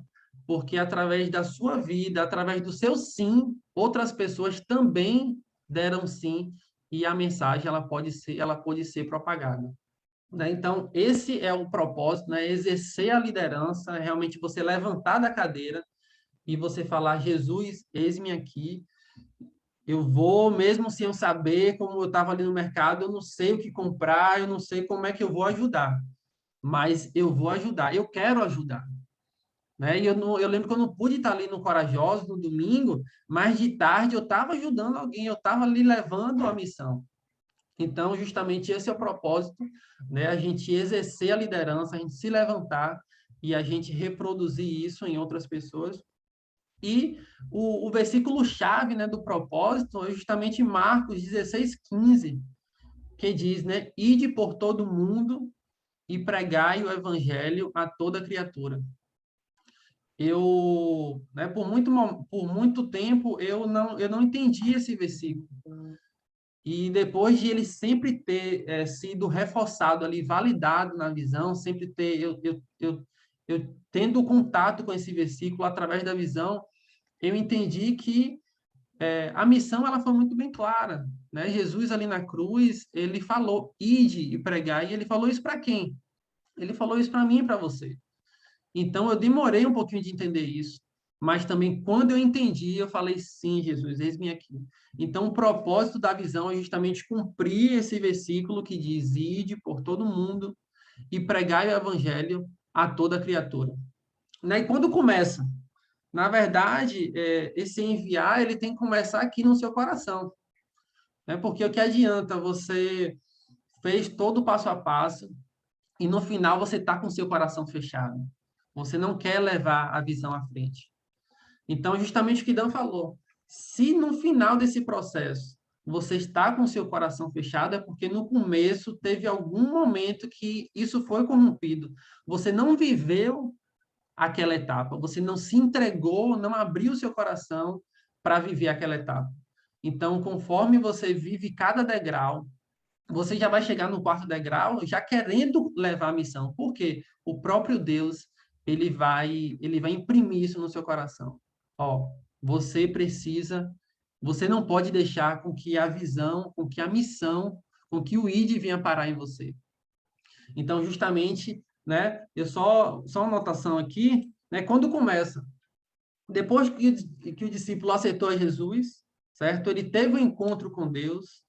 porque através da sua vida, através do seu sim, outras pessoas também deram sim, e a mensagem ela pode ser propagada. Né? Então, esse é o propósito, né? Exercer a liderança, realmente você levantar da cadeira e você falar: Jesus, eis-me aqui. Eu vou, mesmo sem eu saber, como eu estava ali no mercado, eu não sei o que comprar, eu não sei como é que eu vou ajudar, mas eu vou ajudar, eu quero ajudar. Né? E eu lembro que eu não pude estar ali no Corajoso no domingo, mas de tarde eu estava ajudando alguém, eu estava ali levando a missão. Então, justamente esse é o propósito, né? A gente exercer a liderança, a gente se levantar e a gente reproduzir isso em outras pessoas. E o versículo-chave, né, do propósito é justamente Marcos 16:15, que diz, né, ide por todo mundo e pregai o evangelho a toda criatura. Eu, né, por muito tempo, eu não entendi esse versículo. E depois de ele sempre ter sido reforçado ali, validado na visão, sempre ter, eu tendo contato com esse versículo através da visão, eu entendi que a missão ela foi muito bem clara, né? Jesus ali na cruz, ele falou: ide e pregar, e ele falou isso para quem? Ele falou isso para mim e para você. Então eu demorei um pouquinho de entender isso, mas também quando eu entendi, eu falei: sim, Jesus, eis-me aqui. Então o propósito da visão é justamente cumprir esse versículo que diz: ide por todo mundo e pregai o evangelho a toda criatura. Né? E quando começa? Na verdade, esse enviar, ele tem que começar aqui no seu coração. Né? Porque o que adianta você fez todo o passo a passo e no final você está com o seu coração fechado. Você não quer levar a visão à frente. Então, justamente o que Dan falou, se no final desse processo você está com o seu coração fechado, é porque no começo teve algum momento que isso foi corrompido. Você não viveu aquela etapa. Você não se entregou, não abriu o seu coração para viver aquela etapa. Então, conforme você vive cada degrau, você já vai chegar no quarto degrau já querendo levar a missão. Por quê? O próprio Deus, ele vai imprimir isso no seu coração. Ó, você não pode deixar com que a visão, com que a missão, com que o ID venha parar em você. Então, justamente, né, só uma anotação aqui, né, quando começa, depois que o discípulo aceitou Jesus, certo? Ele teve um encontro com Deus,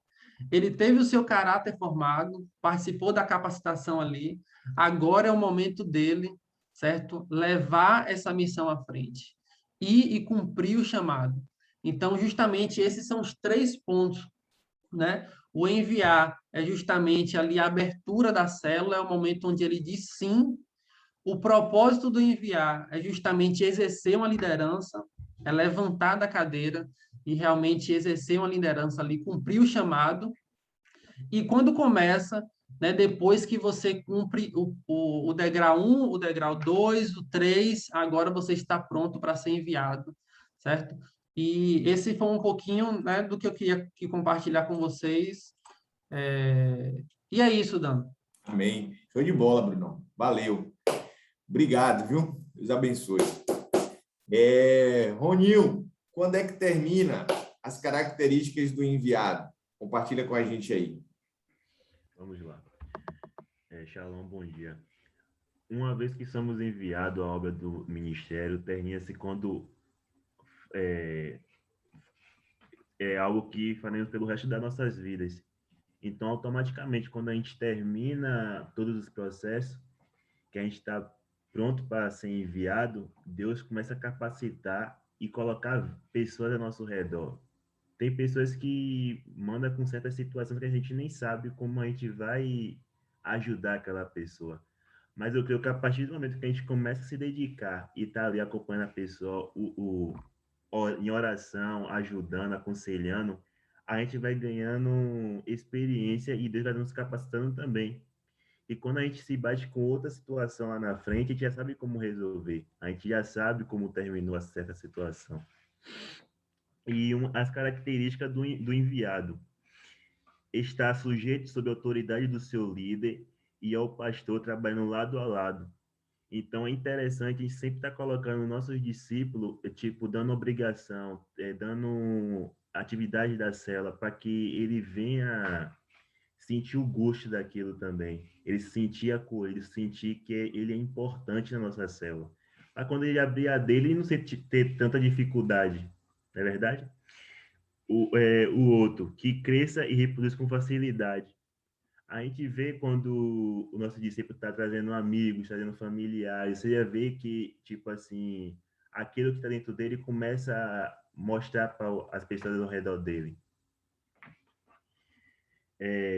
ele teve o seu caráter formado, participou da capacitação ali, agora é o momento dele, certo? Levar essa missão à frente e cumprir o chamado. Então, justamente, esses são os 3 pontos, né? O enviar é justamente ali a abertura da célula, é o momento onde ele diz sim. O propósito do enviar é justamente exercer uma liderança, é levantar da cadeira e realmente exercer uma liderança ali, cumprir o chamado. E quando começa, né? Depois que você cumpre o degrau 1, o degrau 2, o 3, agora você está pronto para ser enviado, certo? E esse foi um pouquinho, né, do que eu queria compartilhar com vocês. E é isso, Dan. Amém. Show de bola, Brunão. Valeu. Obrigado, viu? Deus abençoe. Roninho, quando é que termina as características do enviado? Compartilha com a gente aí. Vamos lá. Shalom, bom dia. Uma vez que somos enviados à obra do ministério, termina-se quando é algo que faremos pelo resto das nossas vidas. Então, automaticamente, quando a gente termina todos os processos, que a gente está pronto para ser enviado, Deus começa a capacitar e colocar pessoas ao nosso redor. Tem pessoas que mandam com certas situações que a gente nem sabe como a gente vai ajudar aquela pessoa. Mas eu creio que a partir do momento que a gente começa a se dedicar e tá ali acompanhando a pessoa em oração, ajudando, aconselhando, a gente vai ganhando experiência e Deus vai nos capacitando também. E quando a gente se bate com outra situação lá na frente, a gente já sabe como resolver. A gente já sabe como terminou a certa situação. E as características do enviado. Está sujeito sob a autoridade do seu líder e ao pastor trabalhando lado a lado. Então, é interessante, a gente sempre está colocando nossos discípulos, tipo, dando obrigação, dando atividade da célula, para que ele venha sentir o gosto daquilo também. Ele sentir a cor, ele sentir que ele é importante na nossa célula. Para quando ele abrir a dele, ele não ter tanta dificuldade. Não é verdade? O outro, que cresça e reproduz com facilidade. A gente vê quando o nosso discípulo está trazendo amigos, trazendo familiares, você já vê que, tipo assim, aquilo que está dentro dele começa a mostrar para as pessoas ao redor dele.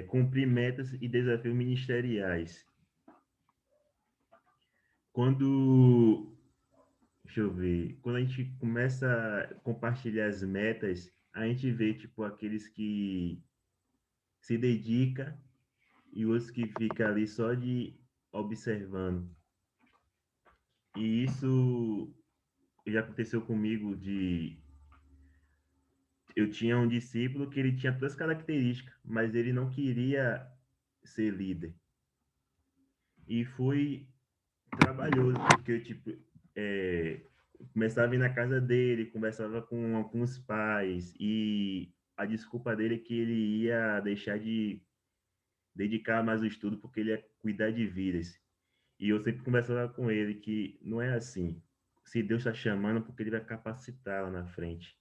Cumprir metas e desafios ministeriais. Deixa eu ver, quando a gente começa a compartilhar as metas, a gente vê, tipo, aqueles que se dedicam e outros que ficam ali só de observando. E isso já aconteceu comigo eu tinha um discípulo que ele tinha todas as características, mas ele não queria ser líder. E foi trabalhoso, porque, tipo, começava a ir na casa dele, conversava com os pais, e a desculpa dele é que ele ia deixar de dedicar mais o estudo porque ele ia cuidar de vidas. E eu sempre conversava com ele que não é assim. Se Deus está chamando, porque ele vai capacitar lá na frente.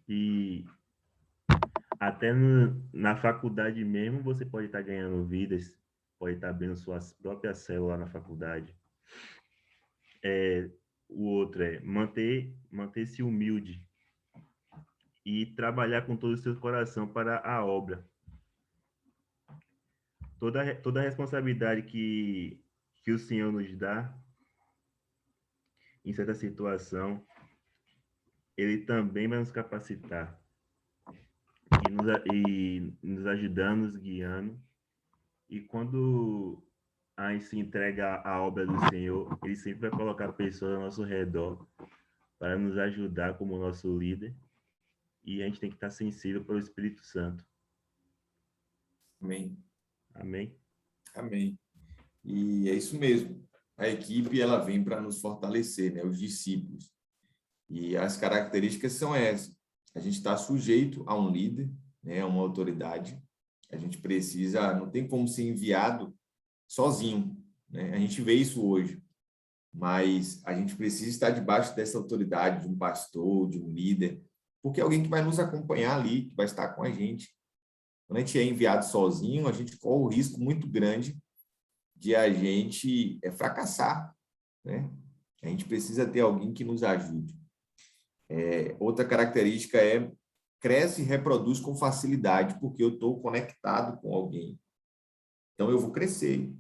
E até na faculdade mesmo, você pode estar ganhando vidas, pode estar abrindo sua própria célula na faculdade. O outro é manter-se humilde e trabalhar com todo o seu coração para a obra. Toda a responsabilidade que o Senhor nos dá em certa situação, Ele também vai nos capacitar e nos ajudando, nos guiando. E quando a gente se entrega à obra do Senhor, Ele sempre vai colocar pessoas ao nosso redor para nos ajudar como nosso líder. E a gente tem que estar sensível para o Espírito Santo. Amém. Amém? Amém. E é isso mesmo. A equipe, ela vem para nos fortalecer, né? Os discípulos. E as características são essas. A gente está sujeito a um líder, né? A uma autoridade. A gente precisa, não tem como ser enviado sozinho, né? A gente vê isso hoje. Mas a gente precisa estar debaixo dessa autoridade, de um pastor, de um líder, porque é alguém que vai nos acompanhar ali, que vai estar com a gente. Quando a gente é enviado sozinho, a gente corre o risco muito grande de a gente fracassar, né? A gente precisa ter alguém que nos ajude. Outra característica é cresce e reproduz com facilidade, porque eu estou conectado com alguém. Então, eu vou crescer.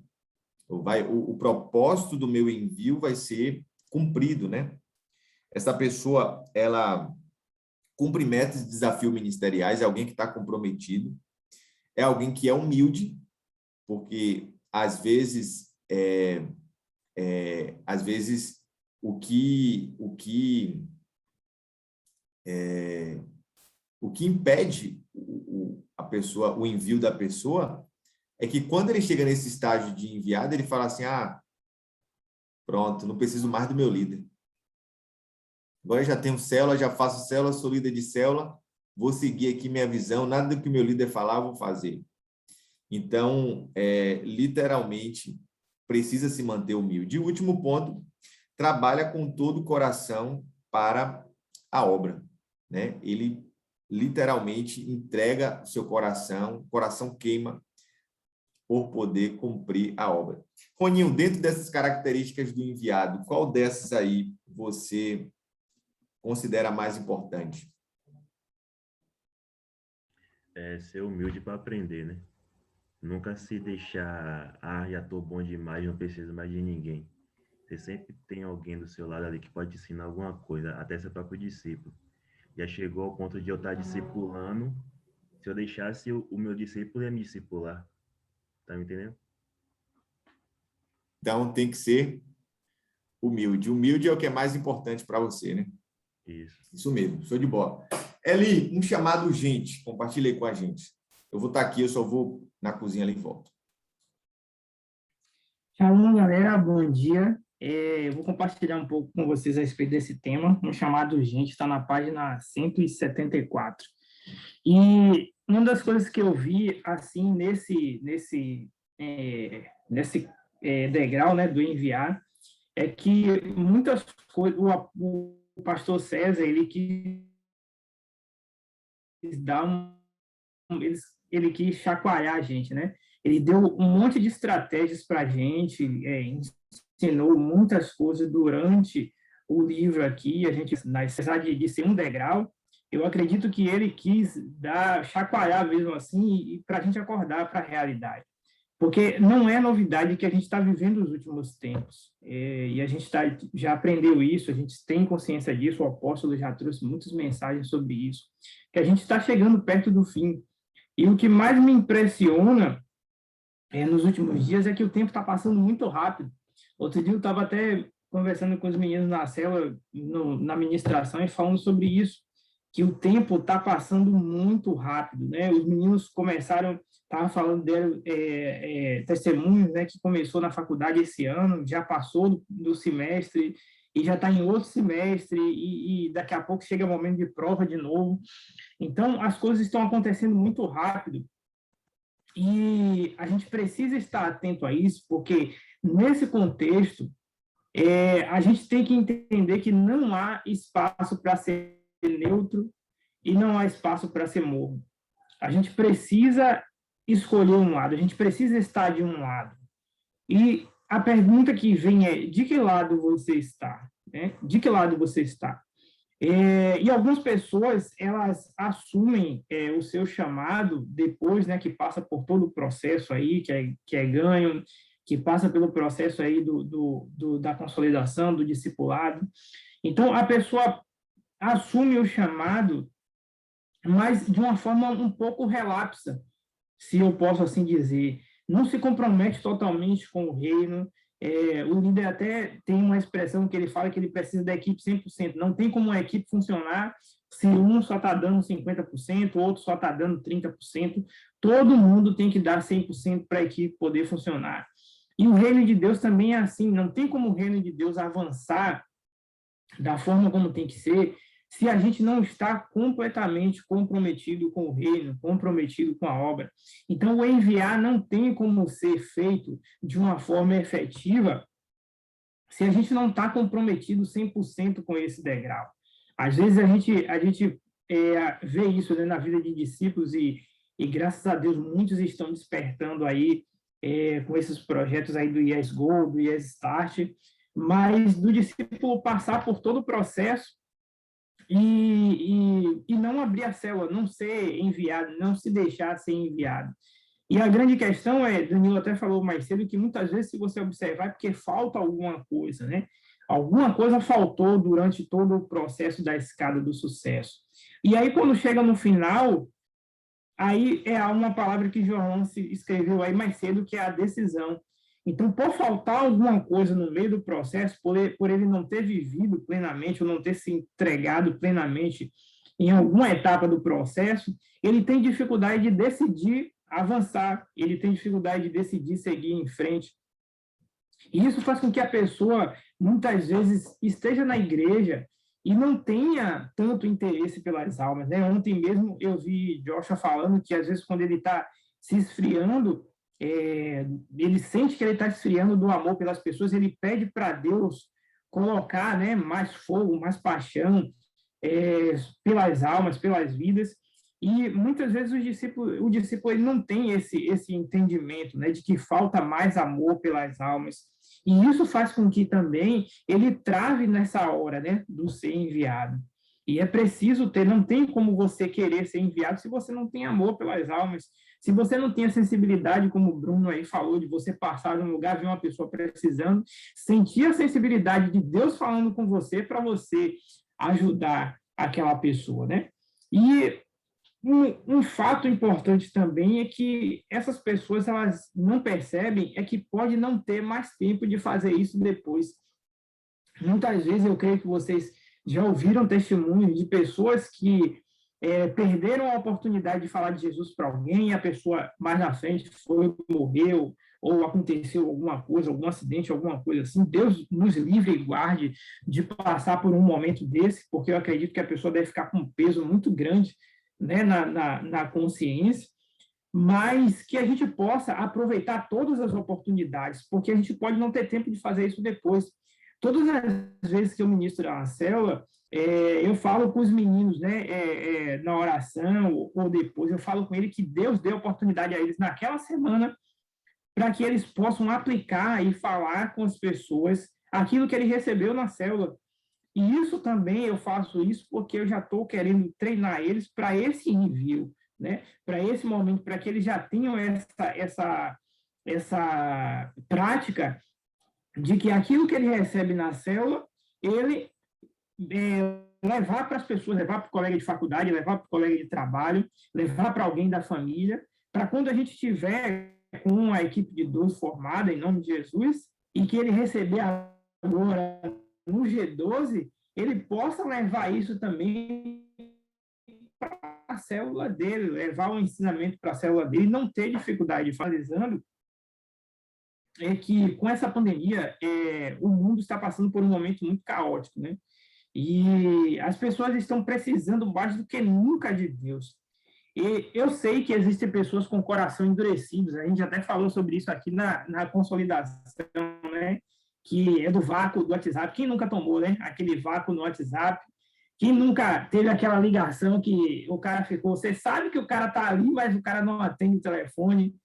O propósito do meu envio vai ser cumprido, né? Essa pessoa, ela cumpre metas e desafios ministeriais, é alguém que está comprometido, é alguém que é humilde, porque às vezes o que impede a pessoa, o envio da pessoa, é que quando ele chega nesse estágio de enviado, ele fala assim, pronto, não preciso mais do meu líder. Agora eu já tenho célula, já faço célula, sou líder de célula, vou seguir aqui minha visão, nada do que meu líder falar, eu vou fazer. Então, literalmente, precisa se manter humilde. E o último ponto, trabalha com todo o coração para a obra, né? Ele literalmente entrega o seu coração, o coração queima por poder cumprir a obra. Roninho, dentro dessas características do enviado, qual dessas aí você considera mais importante? Ser humilde para aprender, né? Nunca se deixar, já estou bom demais, não preciso mais de ninguém. Você sempre tem alguém do seu lado ali que pode te ensinar alguma coisa, até seu próprio discípulo. Já chegou ao ponto de eu estar discipulando, se eu deixasse o meu discípulo ia me discipular. Tá me entendendo? Então, tem que ser humilde. Humilde é o que é mais importante para você, né? Isso mesmo, show de bola. Eli, um chamado urgente, compartilha aí com a gente. Eu vou estar aqui, eu só vou na cozinha ali e volto. Shalom, galera, bom dia. Eu vou compartilhar um pouco com vocês a respeito desse tema, um chamado urgente, está na página 174. E uma das coisas que eu vi, assim, nesse degrau, né, do enviar, é que muitas coisas, o pastor César, ele quis dar ele quis chacoalhar a gente, né? Ele deu um monte de estratégias para a gente, ensinou muitas coisas durante o livro aqui, a gente, apesar de ser um degrau, eu acredito que ele quis chacoalhar mesmo assim, para a gente acordar para a realidade. Porque não é novidade que a gente está vivendo os últimos tempos. E a gente já aprendeu isso, a gente tem consciência disso, o apóstolo já trouxe muitas mensagens sobre isso, que a gente está chegando perto do fim. E o que mais me impressiona nos últimos dias é que o tempo está passando muito rápido. Outro dia eu estava até conversando com os meninos na célula, na ministração, e falando sobre isso, que o tempo está passando muito rápido, né? Os meninos estavam falando testemunhos, né, que começou na faculdade esse ano, já passou do semestre, e já está em outro semestre, e daqui a pouco chega o momento de prova de novo. Então, as coisas estão acontecendo muito rápido, e a gente precisa estar atento a isso, porque nesse contexto, a gente tem que entender que não há espaço para ser neutro e não há espaço para ser morno. A gente precisa escolher um lado, a gente precisa estar de um lado. E a pergunta que vem é, de que lado você está? Né? De que lado você está? E algumas pessoas, elas assumem o seu chamado depois, né, que passa por todo o processo aí, que é ganho, que passa pelo processo aí da consolidação, do discipulado. Então, a pessoa assume o chamado, mas de uma forma um pouco relapsa, se eu posso assim dizer. Não se compromete totalmente com o reino. O líder até tem uma expressão que ele fala que ele precisa da equipe 100%. Não tem como uma equipe funcionar se um só está dando 50%, o outro só está dando 30%. Todo mundo tem que dar 100% para a equipe poder funcionar. E o reino de Deus também é assim. Não tem como o reino de Deus avançar da forma como tem que ser se a gente não está completamente comprometido com o reino, comprometido com a obra. Então, o enviar não tem como ser feito de uma forma efetiva se a gente não está comprometido 100% com esse degrau. Às vezes, a gente vê isso, né, na vida de discípulos e, graças a Deus, muitos estão despertando aí com esses projetos aí do Yes Go, do Yes Start, mas do discípulo passar por todo o processo e não abrir a célula, não ser enviado, não se deixar ser enviado. E a grande questão Danilo até falou mais cedo, que muitas vezes, se você observar, é porque falta alguma coisa, né? Alguma coisa faltou durante todo o processo da escada do sucesso. E aí, quando chega no final, aí é uma palavra que João se escreveu aí mais cedo, que é a decisão. Então, por faltar alguma coisa no meio do processo, por ele não ter vivido plenamente, ou não ter se entregado plenamente em alguma etapa do processo, ele tem dificuldade de decidir avançar, ele tem dificuldade de decidir seguir em frente. E isso faz com que a pessoa, muitas vezes, esteja na igreja e não tenha tanto interesse pelas almas, né? Ontem mesmo eu vi Joshua falando que, às vezes, quando ele está se esfriando, ele sente que ele está esfriando do amor pelas pessoas, ele pede para Deus colocar, né, mais fogo, mais paixão pelas almas, pelas vidas. E muitas vezes o discípulo ele não tem esse entendimento, né, de que falta mais amor pelas almas. E isso faz com que também ele trave nessa hora, né, do ser enviado. E é preciso ter, não tem como você querer ser enviado se você não tem amor pelas almas. Se você não tem a sensibilidade, como o Bruno aí falou, de você passar em um lugar, ver uma pessoa precisando, sentir a sensibilidade de Deus falando com você para você ajudar aquela pessoa, né? E um fato importante também é que essas pessoas, elas não percebem é que pode não ter mais tempo de fazer isso depois. Muitas vezes eu creio que vocês já ouviram testemunhos de pessoas que perderam a oportunidade de falar de Jesus para alguém, e a pessoa mais na frente morreu, ou aconteceu alguma coisa, algum acidente, alguma coisa assim. Deus nos livre e guarde de passar por um momento desse, porque eu acredito que a pessoa deve ficar com um peso muito grande, né, na consciência, mas que a gente possa aproveitar todas as oportunidades, porque a gente pode não ter tempo de fazer isso depois. Todas as vezes que eu ministro na célula, eu falo com os meninos, né, na oração ou depois, eu falo com eles que Deus deu oportunidade a eles naquela semana para que eles possam aplicar e falar com as pessoas aquilo que ele recebeu na célula. E isso também, eu faço isso porque eu já estou querendo treinar eles para esse envio, né, para esse momento, para que eles já tenham essa prática de que aquilo que ele recebe na célula, ele levar para as pessoas, levar para o colega de faculdade, levar para o colega de trabalho, levar para alguém da família, para quando a gente tiver com uma equipe de 12 formada, em nome de Jesus, e que ele receber agora no G12, ele possa levar isso também para a célula dele, levar o ensinamento para a célula dele, não ter dificuldade finalizando, é que com essa pandemia, o mundo está passando por um momento muito caótico, né? E as pessoas estão precisando mais do que nunca de Deus. E eu sei que existem pessoas com coração endurecidos, a gente até falou sobre isso aqui na consolidação, né? Que é do vácuo do WhatsApp. Quem nunca tomou, né? Aquele vácuo no WhatsApp? Quem nunca teve aquela ligação que o cara ficou... Você sabe que o cara tá ali, mas o cara não atende o telefone.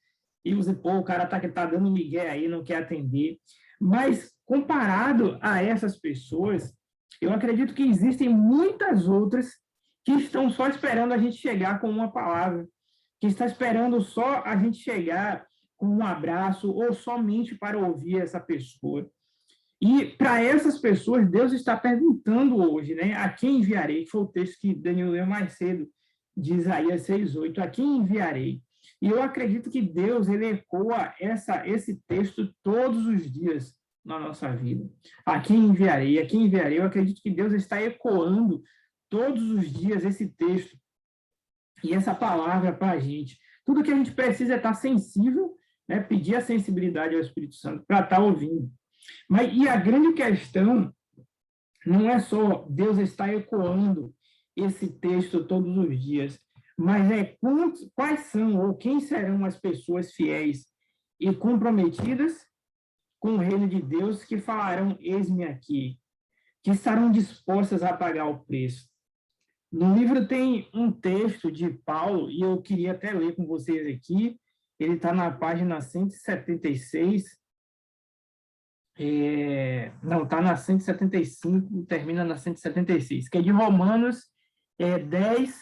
E você, o cara tá dando migué aí, não quer atender. Mas, comparado a essas pessoas, eu acredito que existem muitas outras que estão só esperando a gente chegar com uma palavra, que está esperando só a gente chegar com um abraço ou somente para ouvir essa pessoa. E para essas pessoas, Deus está perguntando hoje, né? A quem enviarei? Que foi o texto que Daniel leu mais cedo, de Isaías 6:8. A quem enviarei? E eu acredito que Deus, ele ecoa esse texto todos os dias na nossa vida. A quem enviarei? A quem enviarei? Eu acredito que Deus está ecoando todos os dias esse texto e essa palavra para a gente. Tudo que a gente precisa é estar sensível, né? Pedir a sensibilidade ao Espírito Santo para estar ouvindo. E a grande questão não é só Deus estar ecoando esse texto todos os dias, mas quais são ou quem serão as pessoas fiéis e comprometidas com o reino de Deus que falarão, eis-me aqui, que estarão dispostas a pagar o preço. No livro tem um texto de Paulo, e eu queria até ler com vocês aqui, ele está na página 176, não, está na 175, termina na 176, que é de Romanos 10,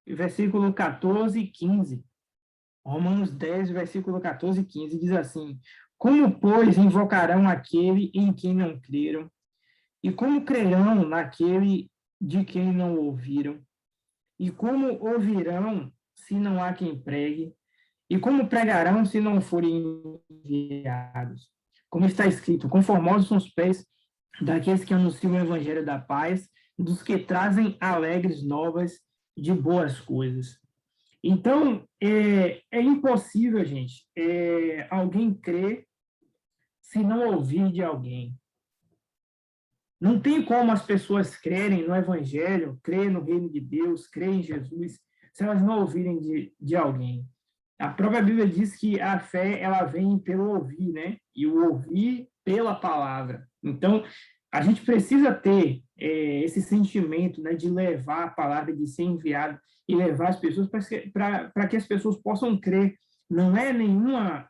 versículo 14 e 15. Romanos 10, versículo 14 e 15, diz assim: como, pois, invocarão aquele em quem não creram? E como crerão naquele de quem não ouviram? E como ouvirão se não há quem pregue? E como pregarão se não forem enviados? Como está escrito, conformosos são os pés daqueles que anunciam o evangelho da paz, dos que trazem alegres novas de boas coisas. Então, é impossível, gente, alguém crer se não ouvir de alguém. Não tem como as pessoas crerem no Evangelho, crer no reino de Deus, crer em Jesus, se elas não ouvirem de alguém. A própria Bíblia diz que a fé ela vem pelo ouvir, né? E o ouvir pela palavra. Então, a gente precisa ter esse sentimento, né, de levar a palavra, de ser enviado e levar as pessoas para que as pessoas possam crer. Não é nenhuma,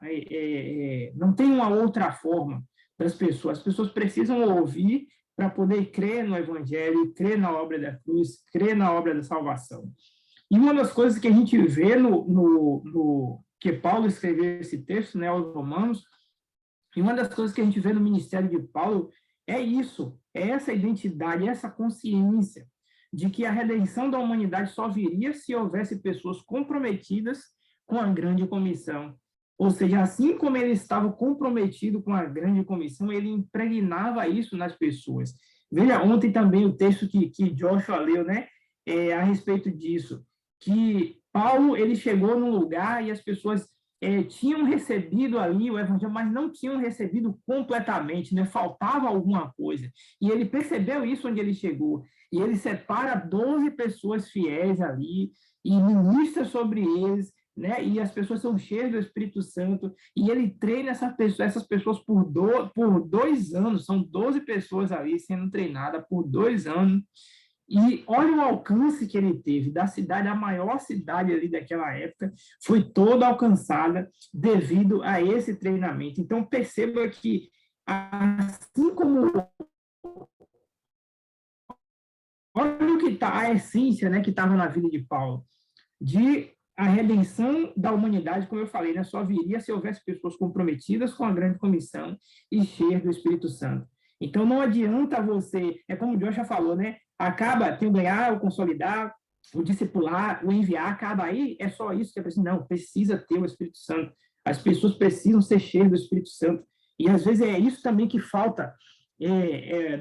não tem uma outra forma das pessoas. As pessoas precisam ouvir para poder crer no Evangelho, crer na obra da cruz, crer na obra da salvação. E uma das coisas que a gente vê que Paulo escreveu esse texto, né, aos Romanos, e uma das coisas que a gente vê no ministério de Paulo é isso, é essa identidade, essa consciência de que a redenção da humanidade só viria se houvesse pessoas comprometidas com a grande comissão. Ou seja, assim como ele estava comprometido com a grande comissão, ele impregnava isso nas pessoas. Veja, ontem também o texto que Joshua leu, né, a respeito disso, que Paulo ele chegou num lugar e as pessoas tinham recebido ali o evangelho, mas não tinham recebido completamente, né? Faltava alguma coisa. E ele percebeu isso onde ele chegou. E ele separa 12 pessoas fiéis ali e ministra sobre eles, né? E as pessoas são cheias do Espírito Santo, e ele treina essas pessoas por 2 anos, são 12 pessoas ali sendo treinadas por 2 anos, e olha o alcance que ele teve, da cidade, a maior cidade ali daquela época, foi toda alcançada devido a esse treinamento. Então, perceba que, assim como... Olha o que está, a essência, né, que estava na vida de Paulo, de a redenção da humanidade, como eu falei, né, só viria se houvesse pessoas comprometidas com a grande comissão e cheias do Espírito Santo. Então, não adianta você, é como o Joshua falou, né, tem o ganhar, o consolidar, o discipular, o enviar, acaba aí, é só isso que é preciso. Não, precisa ter o Espírito Santo. As pessoas precisam ser cheias do Espírito Santo. E, às vezes, é isso também que falta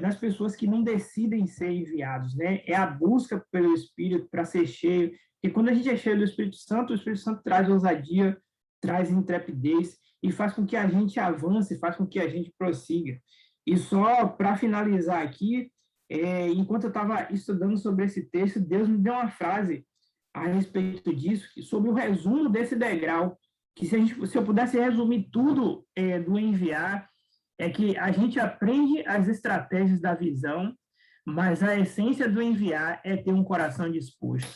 nas pessoas que não decidem ser enviados, né? É a busca pelo Espírito para ser cheio. E quando a gente é cheio do Espírito Santo, o Espírito Santo traz ousadia, traz intrepidez e faz com que a gente avance, faz com que a gente prossiga. E só para finalizar aqui, enquanto eu estava estudando sobre esse texto, Deus me deu uma frase a respeito disso, sobre o resumo desse degrau, que se eu pudesse resumir tudo do enviar, é que a gente aprende as estratégias da visão, mas a essência do enviar é ter um coração disposto.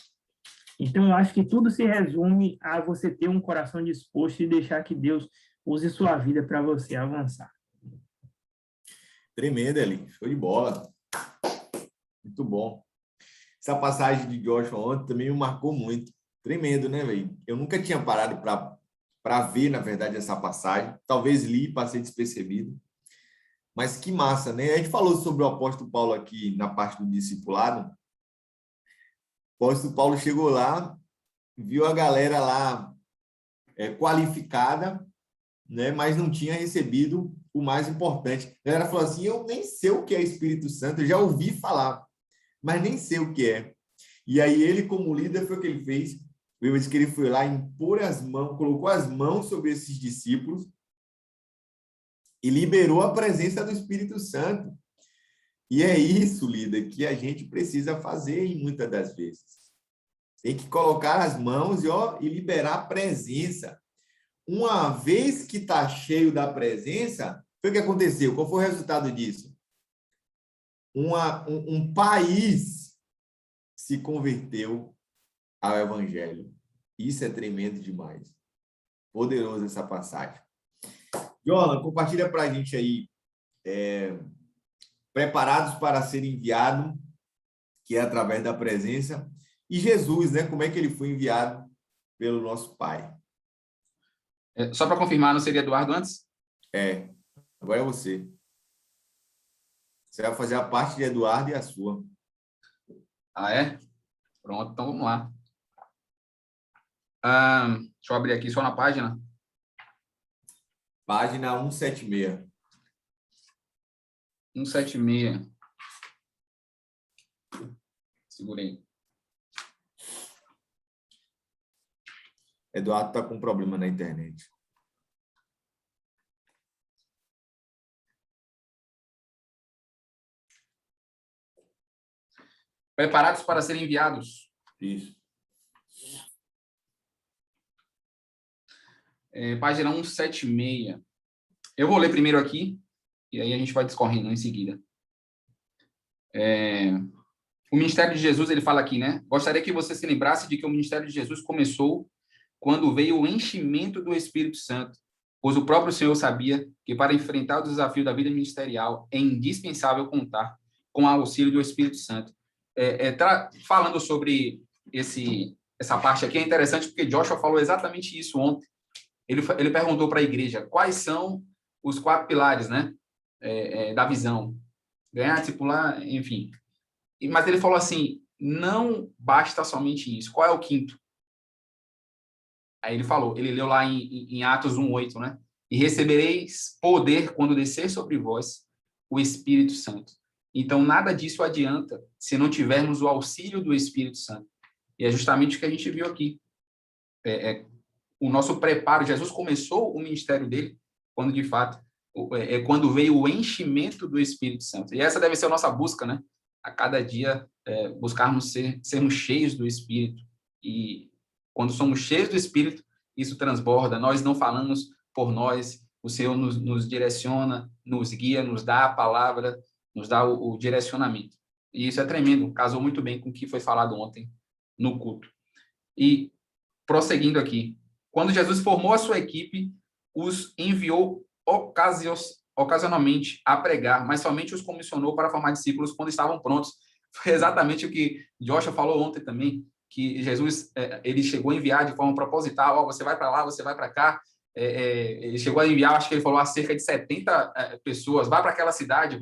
Então, eu acho que tudo se resume a você ter um coração disposto e deixar que Deus use sua vida para você avançar. Tremendo, Eli. Show de bola. Muito bom. Essa passagem de Joshua ontem também me marcou muito. Tremendo, né, velho? Eu nunca tinha parado para ver, na verdade, essa passagem. Talvez li e passei despercebido. Mas que massa, né? A gente falou sobre o apóstolo Paulo aqui na parte do discipulado. O apóstolo Paulo chegou lá, viu a galera lá qualificada, né? Mas não tinha recebido o mais importante. A galera falou assim, eu nem sei o que é Espírito Santo, eu já ouvi falar, mas nem sei o que é. E aí ele, como líder, foi o que ele fez. Eu disse que ele foi lá impor as mãos, colocou as mãos sobre esses discípulos e liberou a presença do Espírito Santo. E é isso, líder, que a gente precisa fazer em muitas das vezes. Tem que colocar as mãos e liberar a presença. Uma vez que está cheio da presença, foi o que aconteceu? Qual foi o resultado disso? Um país se converteu ao Evangelho. Isso é tremendo demais. Poderoso essa passagem. Joana, compartilha para a gente aí, preparados para ser enviado, que é através da presença, e Jesus, né? Como é que ele foi enviado pelo nosso Pai? Só para confirmar, não seria Eduardo antes? Agora é você. Você vai fazer a parte de Eduardo e a sua. Ah, é? Pronto, então vamos lá. Deixa eu abrir aqui só na página. Página 176. 176. Segurei. Eduardo está com problema na internet. Preparados para serem enviados. Isso. Página 176. Eu vou ler primeiro aqui, e aí a gente vai discorrendo em seguida. O ministério de Jesus, ele fala aqui, né? Gostaria que você se lembrasse de que o ministério de Jesus começou quando veio o enchimento do Espírito Santo, pois o próprio Senhor sabia que para enfrentar o desafio da vida ministerial é indispensável contar com o auxílio do Espírito Santo. Falando sobre essa parte aqui, é interessante porque Joshua falou exatamente isso ontem. Ele perguntou para a igreja quais são os 4 pilares, né, da visão. Ganhar, discipular, enfim. Mas ele falou assim, não basta somente isso. Qual é o 5º? Aí ele leu lá em Atos 1:8, né? E recebereis poder quando descer sobre vós o Espírito Santo. Então, nada disso adianta se não tivermos o auxílio do Espírito Santo. E é justamente o que a gente viu aqui. O nosso preparo. Jesus começou o ministério dele quando, de fato, quando veio o enchimento do Espírito Santo. E essa deve ser a nossa busca, né? A cada dia, buscarmos sermos cheios do Espírito. E quando somos cheios do Espírito, isso transborda. Nós não falamos por nós. O Senhor nos direciona, nos guia, nos dá a palavra, nos dá o direcionamento. E isso é tremendo. Casou muito bem com o que foi falado ontem no culto. E, prosseguindo aqui, quando Jesus formou a sua equipe, os enviou ocasionalmente a pregar, mas somente os comissionou para formar discípulos quando estavam prontos. Foi exatamente o que Joshua falou ontem também, que Jesus ele chegou a enviar de forma proposital, você vai para lá, você vai para cá. Ele chegou a enviar, acho que ele falou, a cerca de 70 pessoas, vá para aquela cidade,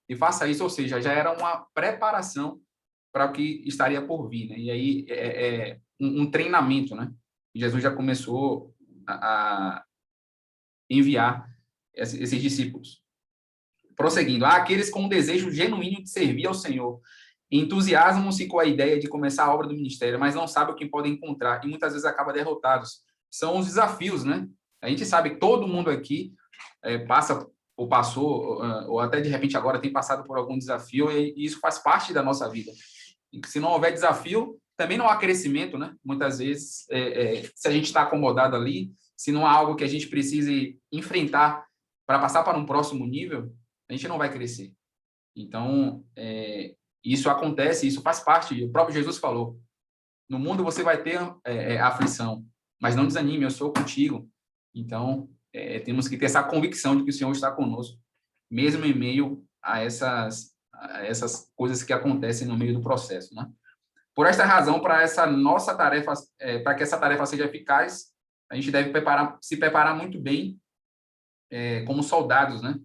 e faça isso, ou seja, já era uma preparação para o que estaria por vir, né? E aí um treinamento, né? Jesus já começou a enviar esses discípulos. Prosseguindo, há aqueles com um desejo genuíno de servir ao Senhor, entusiasmam-se com a ideia de começar a obra do ministério, mas não sabem o que podem encontrar e muitas vezes acabam derrotados. São os desafios, né? A gente sabe que todo mundo aqui passa ou passou, ou até de repente agora tem passado por algum desafio e isso faz parte da nossa vida. E se não houver desafio, também não há crescimento, né? Muitas vezes, se a gente está acomodado ali, se não há algo que a gente precise enfrentar para passar para um próximo nível, a gente não vai crescer. Então, isso acontece, isso faz parte. O próprio Jesus falou, no mundo você vai ter aflição, mas não desanime, eu sou contigo. Então, temos que ter essa convicção de que o Senhor está conosco, mesmo em meio a essas coisas que acontecem no meio do processo, né? Por esta razão, para essa nossa tarefa, para que essa tarefa seja eficaz, a gente deve se preparar muito bem, como soldados, né?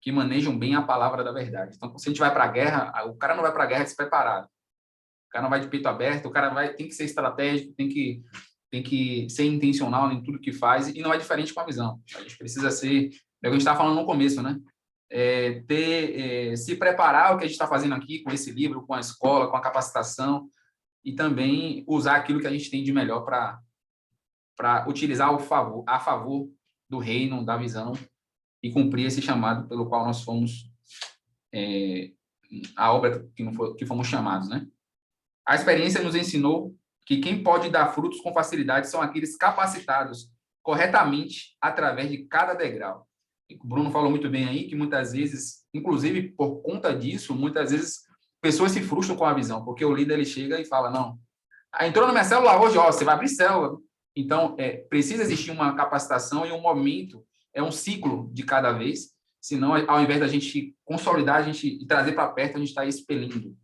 Que manejam bem a palavra da verdade. Então, se a gente vai para a guerra, o cara não vai para a guerra despreparado. O cara não vai de peito aberto, o cara tem que ser estratégico, tem que ser intencional em tudo que faz, e não é diferente com a visão. A gente precisa ser, é o que a gente estava falando no começo, né? Se preparar o que a gente está fazendo aqui com esse livro, com a escola, com a capacitação, e também usar aquilo que a gente tem de melhor para utilizar a favor do reino, da visão, e cumprir esse chamado pelo qual nós fomos, a obra que fomos chamados, né? A experiência nos ensinou que quem pode dar frutos com facilidade são aqueles capacitados corretamente através de cada degrau. O Bruno falou muito bem aí que muitas vezes, inclusive por conta disso, muitas vezes pessoas se frustram com a visão, porque o líder ele chega e fala, não, entrou na minha célula hoje, você vai abrir célula. Então, precisa existir uma capacitação e um momento, um ciclo de cada vez, senão, ao invés da gente consolidar, e trazer para perto, a gente está expelindo.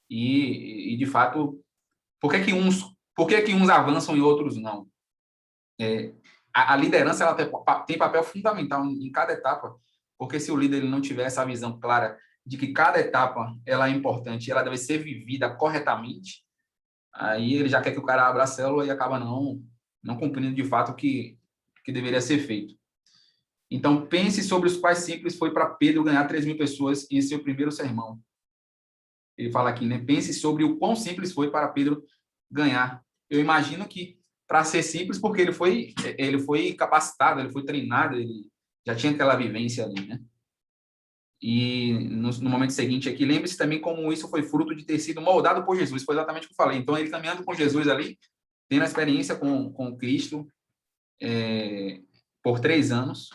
E, de fato, por que que uns avançam e outros não? A liderança ela tem papel fundamental em cada etapa, porque se o líder ele não tiver essa visão clara de que cada etapa ela é importante, ela deve ser vivida corretamente, Aí ele já quer que o cara abra a célula e acaba não cumprindo de fato o que deveria ser feito. Então, pense sobre os quais simples foi para Pedro ganhar 3.000 pessoas em seu primeiro sermão. Ele fala aqui, né? Pense sobre o quão simples foi para Pedro ganhar. Eu imagino que para ser simples, porque ele foi capacitado, ele foi treinado, ele já tinha aquela vivência ali, né? E no momento seguinte aqui, lembre-se também como isso foi fruto de ter sido moldado por Jesus. Foi exatamente o que eu falei. Então, ele caminhando com Jesus ali, tendo a experiência com Cristo por 3 anos,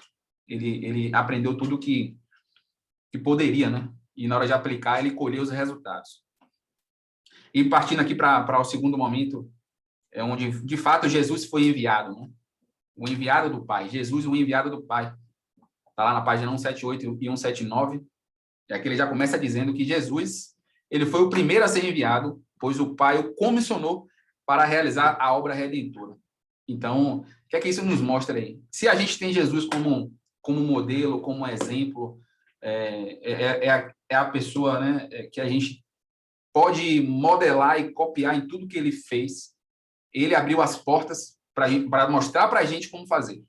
ele aprendeu tudo que poderia, né? E na hora de aplicar, ele colheu os resultados. E partindo aqui para o segundo momento, onde, de fato, Jesus foi enviado, né? O enviado do Pai. Jesus, o enviado do Pai. Está lá na página 178 e 179. E aqui ele já começa dizendo que Jesus, ele foi o primeiro a ser enviado, pois o Pai o comissionou para realizar a obra redentora. Então, o que é que isso nos mostra aí? Se a gente tem Jesus como modelo, como exemplo, é a pessoa, né, que a gente pode modelar e copiar em tudo que ele fez. Ele abriu as portas para mostrar para a gente como fazer.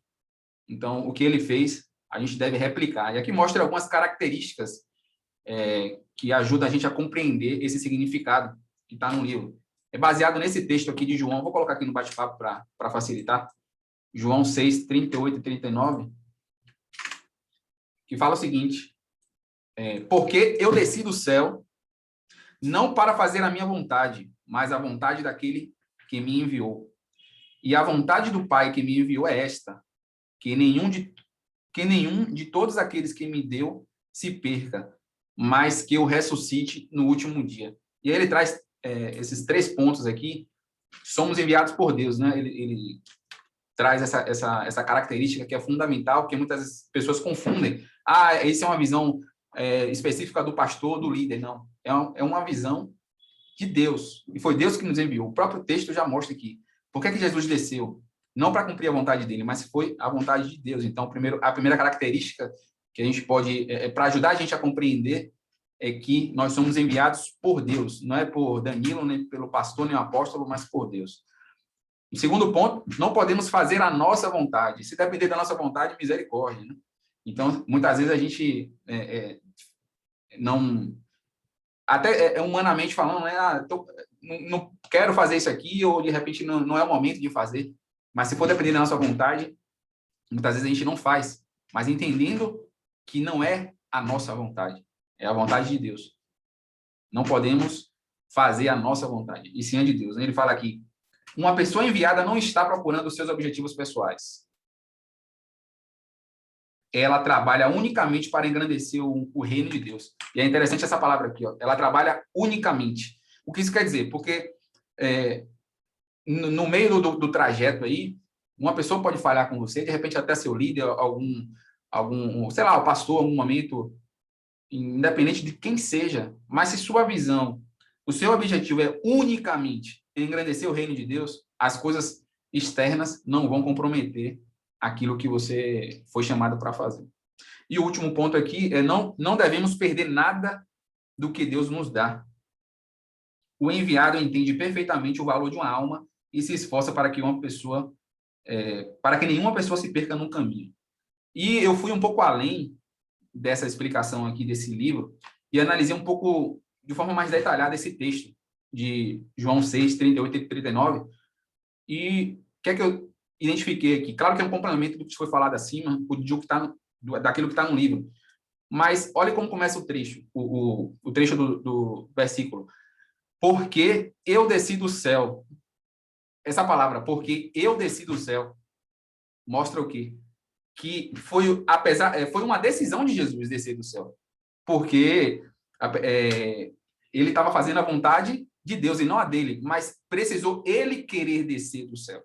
Então, o que ele fez, a gente deve replicar. E aqui mostra algumas características que ajudam a gente a compreender esse significado que está no livro. É baseado nesse texto aqui de João, vou colocar aqui no bate-papo para facilitar. João 6, 38 e 39, que fala o seguinte: porque eu desci do céu, não para fazer a minha vontade, mas a vontade daquele que me enviou. E a vontade do Pai que me enviou é esta, que nenhum de todos aqueles que me deu se perca, mas que eu ressuscite no último dia. E aí ele traz esses 3 pontos aqui. Somos enviados por Deus, né? Ele traz essa característica que é fundamental, porque muitas pessoas confundem. Isso é uma visão específica do pastor, do líder. Não, é uma visão de Deus, e foi Deus que nos enviou. O próprio texto já mostra aqui. Por que Jesus desceu? Não para cumprir a vontade dele, mas foi a vontade de Deus. Então, a primeira característica que a gente pode, para ajudar a gente a compreender, é que nós somos enviados por Deus, não é por Danilo, nem pelo pastor, nem o apóstolo, mas por Deus. O segundo ponto, não podemos fazer a nossa vontade. Se depender da nossa vontade, misericórdia, né? Então, muitas vezes a gente não... Até humanamente falando, né? Não quero fazer isso aqui, ou de repente não é o momento de fazer. Mas se for depender da nossa vontade, muitas vezes a gente não faz. Mas entendendo que não é a nossa vontade, é a vontade de Deus. Não podemos fazer a nossa vontade, e sim a de Deus. Ele fala aqui, uma pessoa enviada não está procurando os seus objetivos pessoais. Ela trabalha unicamente para engrandecer o reino de Deus. E é interessante essa palavra aqui, ó. Ela trabalha unicamente. O que isso quer dizer? Porque no meio do trajeto aí, uma pessoa pode falhar com você, de repente até seu líder, sei lá, o pastor, em algum momento, independente de quem seja, mas se sua visão, o seu objetivo é unicamente engrandecer o reino de Deus, as coisas externas não vão comprometer aquilo que você foi chamado para fazer. E o último ponto aqui é não devemos perder nada do que Deus nos dá. O enviado entende perfeitamente o valor de uma alma e se esforça para que nenhuma pessoa se perca no caminho. E eu fui um pouco além dessa explicação aqui desse livro e analisei um pouco, de forma mais detalhada, esse texto de João 6, 38 e 39. E o que é que eu identifiquei aqui? Claro que é um complemento do que foi falado acima, daquilo que está no livro. Mas olha como começa o trecho, o trecho do versículo. Porque eu desci do céu. Essa palavra, porque eu desci do céu, mostra o quê? Que foi uma decisão de Jesus descer do céu. Porque ele estava fazendo a vontade de Deus e não a dele, mas precisou ele querer descer do céu.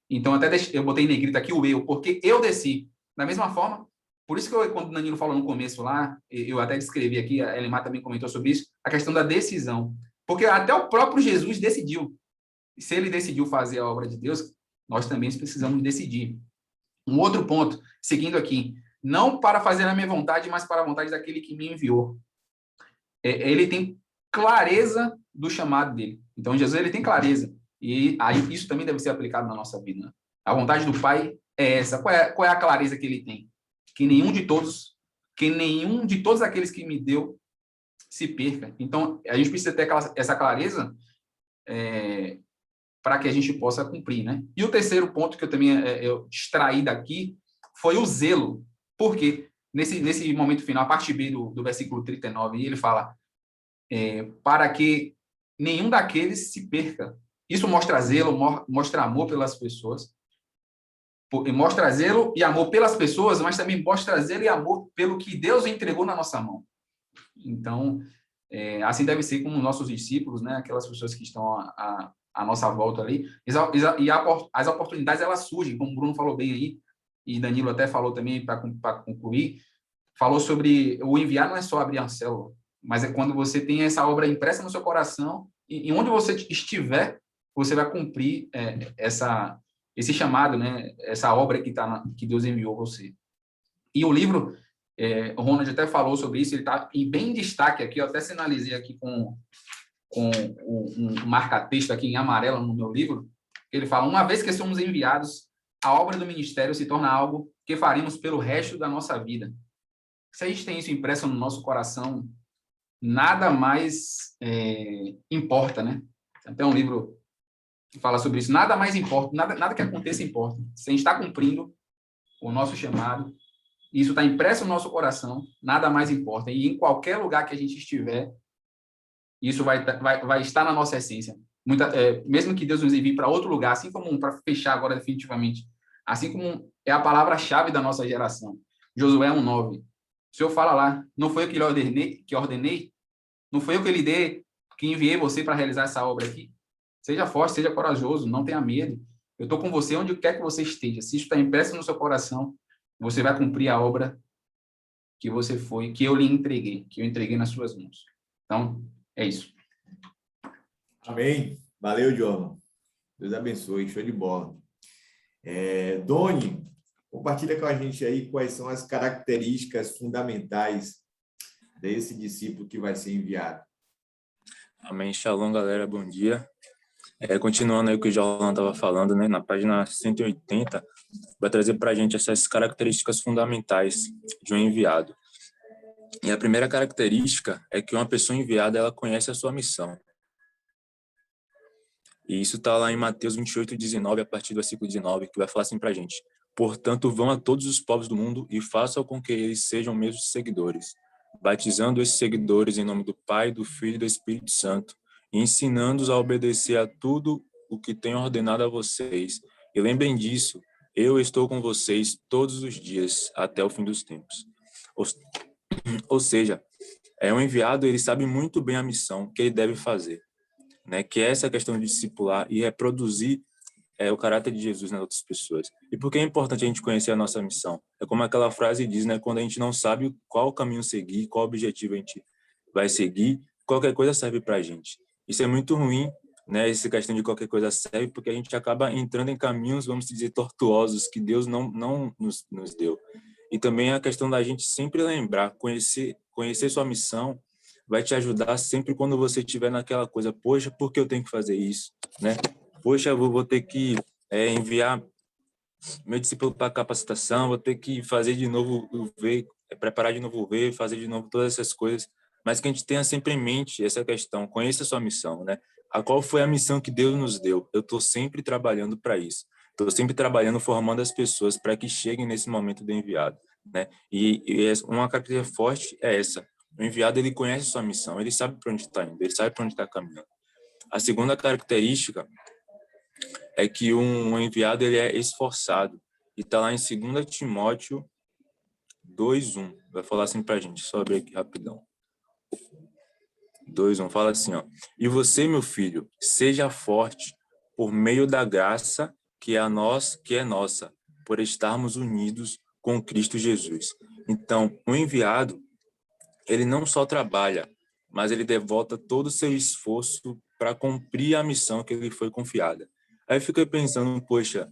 Então, até eu botei em negrito aqui o eu, porque eu desci. Da mesma forma, por isso que quando o Danilo falou no começo lá, eu até descrevi aqui, a Elimar também comentou sobre isso, a questão da decisão. Porque até o próprio Jesus decidiu. E se ele decidiu fazer a obra de Deus, nós também precisamos decidir. Um outro ponto, seguindo aqui, não para fazer a minha vontade, mas para a vontade daquele que me enviou. Ele tem clareza do chamado dele. Então, Jesus ele tem clareza. E aí isso também deve ser aplicado na nossa vida, né? A vontade do Pai é essa. Qual é a clareza que ele tem? Que nenhum de todos aqueles que me deu se perca. Então, a gente precisa ter essa clareza para que a gente possa cumprir, né? E o terceiro ponto que eu também eu extraí daqui foi o zelo. Por quê? Nesse momento final, a parte B do versículo 39, ele fala para que nenhum daqueles se perca. Isso mostra zelo, mostra amor pelas pessoas. Mostra zelo e amor pelas pessoas, mas também mostra zelo e amor pelo que Deus entregou na nossa mão. Então, assim deve ser com os nossos discípulos, né? Aquelas pessoas que estão à nossa volta ali. E as oportunidades, elas surgem, como o Bruno falou bem aí, e Danilo até falou também, para concluir, falou sobre o enviar não é só abrir a célula, mas é quando você tem essa obra impressa no seu coração e onde você estiver, você vai cumprir esse chamado, né? Essa obra que Deus enviou você. E o livro, o Ronald até falou sobre isso, ele está bem em destaque aqui, eu até sinalizei aqui com um marca-texto aqui em amarelo no meu livro, ele fala: uma vez que somos enviados, a obra do ministério se torna algo que faremos pelo resto da nossa vida. Se a gente tem isso impresso no nosso coração, nada mais importa, né? Tem um livro que fala sobre isso. Nada mais importa, nada que aconteça importa. Se a gente está cumprindo o nosso chamado, isso está impresso no nosso coração, nada mais importa. E em qualquer lugar que a gente estiver, isso vai estar na nossa essência. Mesmo que Deus nos envie para outro lugar, assim como, para fechar agora definitivamente, assim como é a palavra-chave da nossa geração. Josué 1:9. O Senhor fala lá: não foi eu que ordenei, não foi eu que enviei você para realizar essa obra aqui. Seja forte, seja corajoso, não tenha medo. Eu estou com você onde quer que você esteja. Se isso está impresso no seu coração, você vai cumprir a obra que eu lhe entreguei, que eu entreguei nas suas mãos. Então, é isso. Amém. Valeu, Jordan. Deus abençoe. Show de bola. Doni, compartilha com a gente aí quais são as características fundamentais desse discípulo que vai ser enviado. Amém. Shalom, galera. Bom dia. Continuando aí o que o Jordan estava falando, né? Na página 180, vai trazer para a gente essas características fundamentais de um enviado. E a primeira característica é que uma pessoa enviada, ela conhece a sua missão. E isso está lá em Mateus 28:19, a partir do versículo 19, que vai falar assim para a gente: portanto, vão a todos os povos do mundo e façam com que eles sejam meus seguidores, batizando esses seguidores em nome do Pai, do Filho e do Espírito Santo, e ensinando-os a obedecer a tudo o que tenho ordenado a vocês. E lembrem disso, eu estou com vocês todos os dias, até o fim dos tempos. Ou seja, um enviado, ele sabe muito bem a missão que ele deve fazer, né? Que é essa questão de discipular e reproduzir o caráter de Jesus nas outras pessoas. E por que é importante a gente conhecer a nossa missão? É como aquela frase diz, né? Quando a gente não sabe qual caminho seguir, qual objetivo a gente vai seguir, qualquer coisa serve para a gente. Isso é muito ruim, né? Essa questão de qualquer coisa serve, porque a gente acaba entrando em caminhos, vamos dizer, tortuosos, que Deus não nos deu. E também a questão da gente sempre lembrar, conhecer sua missão vai te ajudar sempre quando você estiver naquela coisa: poxa, por que eu tenho que fazer isso, né? Poxa, eu vou ter que enviar meu discípulo para capacitação, vou ter que fazer de novo o V, preparar de novo o V, fazer de novo todas essas coisas. Mas que a gente tenha sempre em mente essa questão: conheça a sua missão, né? Qual foi a missão que Deus nos deu? Eu estou sempre trabalhando para isso. Estou sempre trabalhando, formando as pessoas para que cheguem nesse momento do enviado, né? E uma característica forte é essa: o enviado, ele conhece sua missão, ele sabe para onde está indo, ele sabe para onde está caminhando. A segunda característica é que um enviado, ele é esforçado. E está lá em 2 Timóteo 2:1. Vai falar assim para a gente, só abrir aqui rapidão. 2:1 fala assim, ó: e você, meu filho, seja forte por meio da graça que é nossa, por estarmos unidos com Cristo Jesus. Então, o enviado, ele não só trabalha, mas ele devota todo o seu esforço para cumprir a missão que ele foi confiada. Aí eu fiquei pensando, poxa,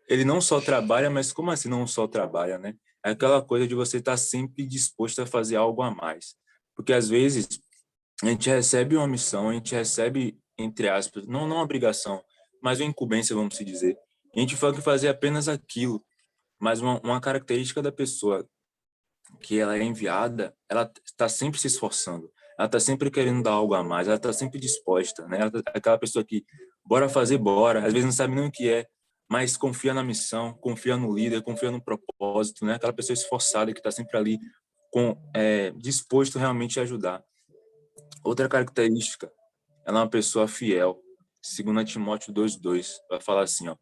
ele não só trabalha, mas como assim não só trabalha, né? É aquela coisa de você estar sempre disposto a fazer algo a mais. Porque às vezes A gente recebe uma missão, a gente recebe, entre aspas, não uma obrigação, mas uma incumbência, vamos se dizer. A gente fala que fazer apenas aquilo, mas uma característica da pessoa que ela é enviada, ela está sempre se esforçando, ela está sempre querendo dar algo a mais, ela está sempre disposta, né? Aquela pessoa que, bora fazer, bora, às vezes não sabe nem o que é, mas confia na missão, confia no líder, confia no propósito, né? Aquela pessoa esforçada que está sempre ali, disposto realmente a ajudar. Outra característica, ela é uma pessoa fiel. 2 Timóteo 2:2 vai falar assim, ó: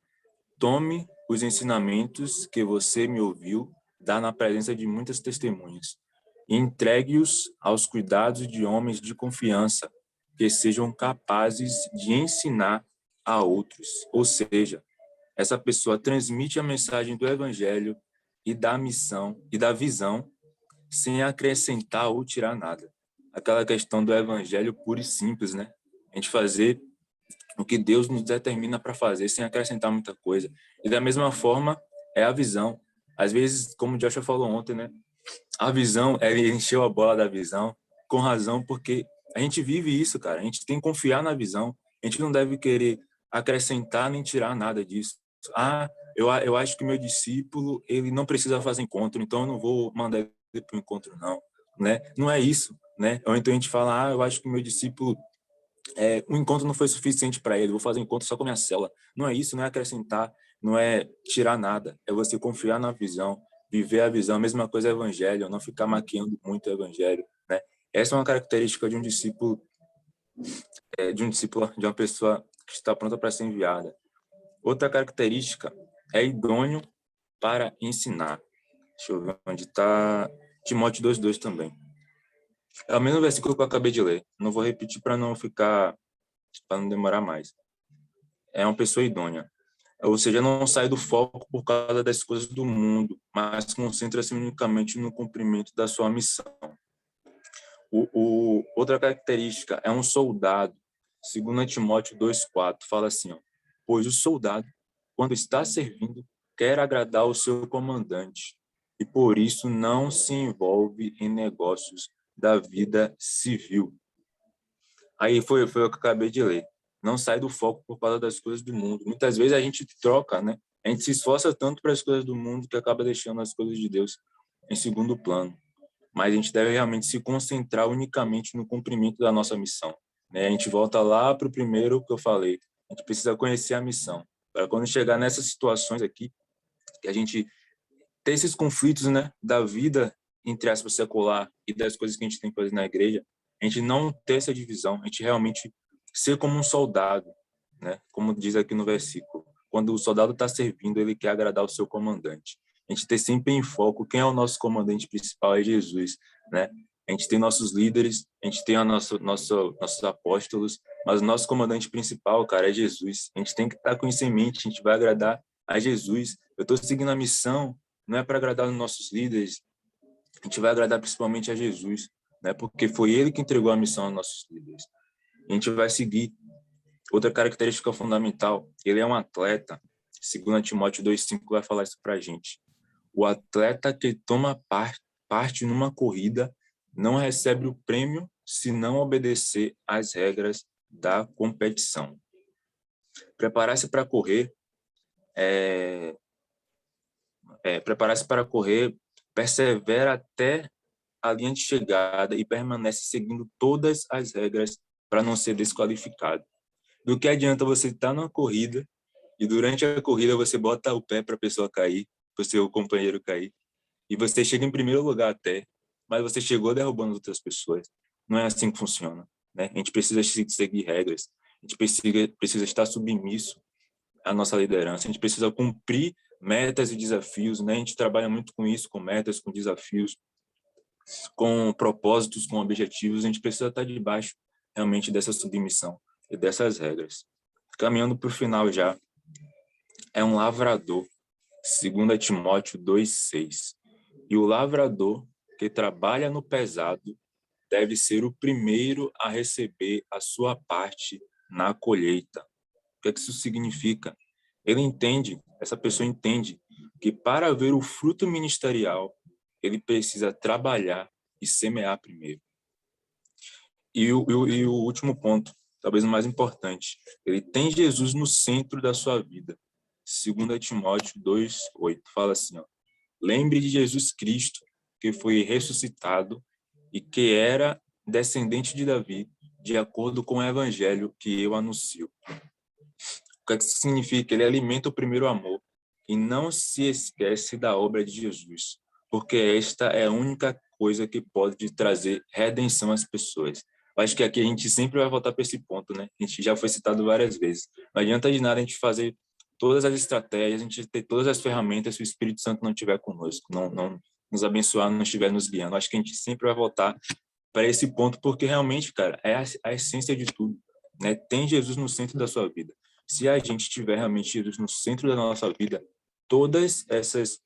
tome os ensinamentos que você me ouviu dar na presença de muitas testemunhas e entregue-os aos cuidados de homens de confiança que sejam capazes de ensinar a outros. Ou seja, essa pessoa transmite a mensagem do evangelho e da missão e da visão sem acrescentar ou tirar nada. Aquela questão do evangelho puro e simples, né? A gente fazer o que Deus nos determina para fazer, sem acrescentar muita coisa. E da mesma forma, é a visão. Às vezes, como o Joshua falou ontem, né? A visão, ele encheu a bola da visão, com razão, porque a gente vive isso, cara. A gente tem que confiar na visão. A gente não deve querer acrescentar nem tirar nada disso. Eu acho que meu discípulo, ele não precisa fazer encontro, então eu não vou mandar ele para o encontro, não. Né? Não é isso, né? Ou então a gente fala, eu acho que meu discípulo o encontro não foi suficiente para ele, vou fazer um encontro só com a minha célula. Não é isso, não é acrescentar, não é tirar nada, é você confiar na visão, viver a visão. A mesma coisa é evangelho, não ficar maquiando muito o evangelho, né? Essa é uma característica de um discípulo, de uma pessoa que está pronta para ser enviada. Outra característica é idôneo para ensinar. Deixa eu ver onde está. Timóteo 2:2 também. É o mesmo versículo que eu acabei de ler. Não vou repetir para não demorar mais. É uma pessoa idônea. Ou seja, não sai do foco por causa das coisas do mundo, mas concentra-se unicamente no cumprimento da sua missão. Outra característica é um soldado. 2 Timóteo 2:4 fala assim, ó: pois o soldado, quando está servindo, quer agradar o seu comandante e por isso não se envolve em negócios da vida civil. Aí foi o que eu acabei de ler. Não sai do foco por causa das coisas do mundo. Muitas vezes a gente troca, né? A gente se esforça tanto para as coisas do mundo que acaba deixando as coisas de Deus em segundo plano. Mas a gente deve realmente se concentrar unicamente no cumprimento da nossa missão, né? A gente volta lá para o primeiro que eu falei. A gente precisa conhecer a missão. Para quando chegar nessas situações aqui, que a gente ter esses conflitos, né, da vida, entre aspas, secular e das coisas que a gente tem que fazer na igreja, a gente não ter essa divisão, a gente realmente ser como um soldado, né? Como diz aqui no versículo. Quando o soldado está servindo, ele quer agradar o seu comandante. A gente ter sempre em foco quem é o nosso comandante principal, é Jesus, né? A gente tem nossos líderes, a gente tem nossos apóstolos, mas o nosso comandante principal, cara, é Jesus. A gente tem que estar com isso em mente, a gente vai agradar a Jesus. Eu estou seguindo a missão, não é para agradar os nossos líderes, a gente vai agradar principalmente a Jesus, né? Porque foi ele que entregou a missão aos nossos líderes. A gente vai seguir. Outra característica fundamental, ele é um atleta. 2 Timóteo 2:5 vai falar isso para a gente. O atleta que toma parte numa corrida não recebe o prêmio se não obedecer às regras da competição. Preparar-se para correr, persevera até a linha de chegada e permanece seguindo todas as regras para não ser desqualificado. Do que adianta você estar numa corrida e durante a corrida você bota o pé para a pessoa cair, para o seu companheiro cair, e você chega em primeiro lugar até, mas você chegou derrubando outras pessoas. Não é assim que funciona, né? A gente precisa seguir regras, a gente precisa estar submisso à nossa liderança, a gente precisa cumprir metas e desafios, né? A gente trabalha muito com isso, com metas, com desafios, com propósitos, com objetivos. A gente precisa estar debaixo realmente dessa submissão e dessas regras. Caminhando para o final já, é um lavrador, 2 Timóteo 2:6. E o lavrador que trabalha no pesado deve ser o primeiro a receber a sua parte na colheita. O que é que isso significa? Essa pessoa entende que para ver o fruto ministerial, ele precisa trabalhar e semear primeiro. E o último ponto, talvez o mais importante, ele tem Jesus no centro da sua vida. 2 Timóteo 2:8 fala assim, ó, lembre de Jesus Cristo, que foi ressuscitado e que era descendente de Davi, de acordo com o evangelho que eu anuncio. O que isso significa? Ele alimenta o primeiro amor e não se esquece da obra de Jesus, porque esta é a única coisa que pode trazer redenção às pessoas. Eu acho que aqui a gente sempre vai voltar para esse ponto, né? A gente já foi citado várias vezes. Não adianta de nada a gente fazer todas as estratégias, a gente ter todas as ferramentas se o Espírito Santo não estiver conosco, não nos abençoar, não estiver nos guiando. Acho que a gente sempre vai voltar para esse ponto, porque realmente, cara, é a essência de tudo, né? Tem Jesus no centro da sua vida. Se a gente tiver realmente Jesus no centro da nossa vida, todas essas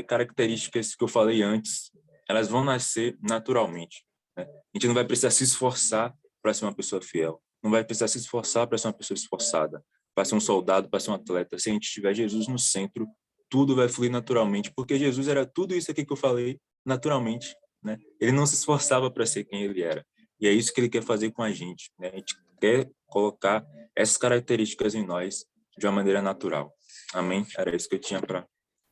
características que eu falei antes, elas vão nascer naturalmente, né? A gente não vai precisar se esforçar para ser uma pessoa fiel, não vai precisar se esforçar para ser uma pessoa esforçada, para ser um soldado, para ser um atleta. Se a gente tiver Jesus no centro, tudo vai fluir naturalmente, porque Jesus era tudo isso aqui que eu falei naturalmente, né? Ele não se esforçava para ser quem ele era. E é isso que ele quer fazer com a gente, né? A gente quer colocar essas características em nós de uma maneira natural. Amém? Era isso que eu tinha para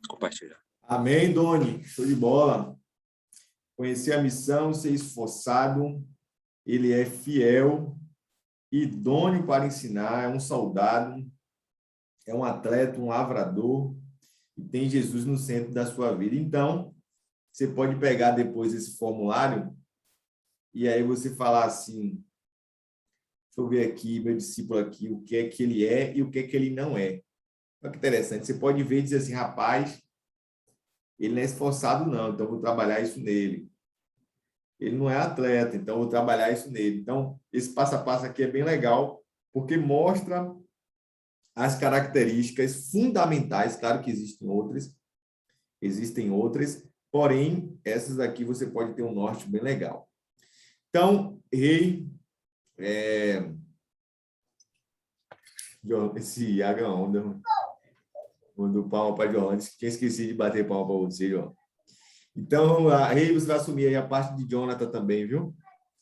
compartilhar. Amém, Doni. Show de bola. Conhecer a missão, ser esforçado, ele é fiel, idôneo para ensinar, é um soldado, é um atleta, um lavrador, e tem Jesus no centro da sua vida. Então, você pode pegar depois esse formulário e aí você falar assim, deixa eu ver aqui, meu discípulo aqui, o que é que ele é e o que é que ele não é. Olha que interessante, você pode ver e dizer assim, rapaz, ele não é esforçado não, então eu vou trabalhar isso nele. Ele não é atleta, então eu vou trabalhar isso nele. Então, esse passo a passo aqui é bem legal, porque mostra as características fundamentais, claro que existem outras, porém, essas aqui você pode ter um norte bem legal. Então, rei, esse Iago é onda, mandou palma para João, tinha esquecido de bater palma para você, João. Então, rei, você vai assumir aí a parte de Jonathan também, viu?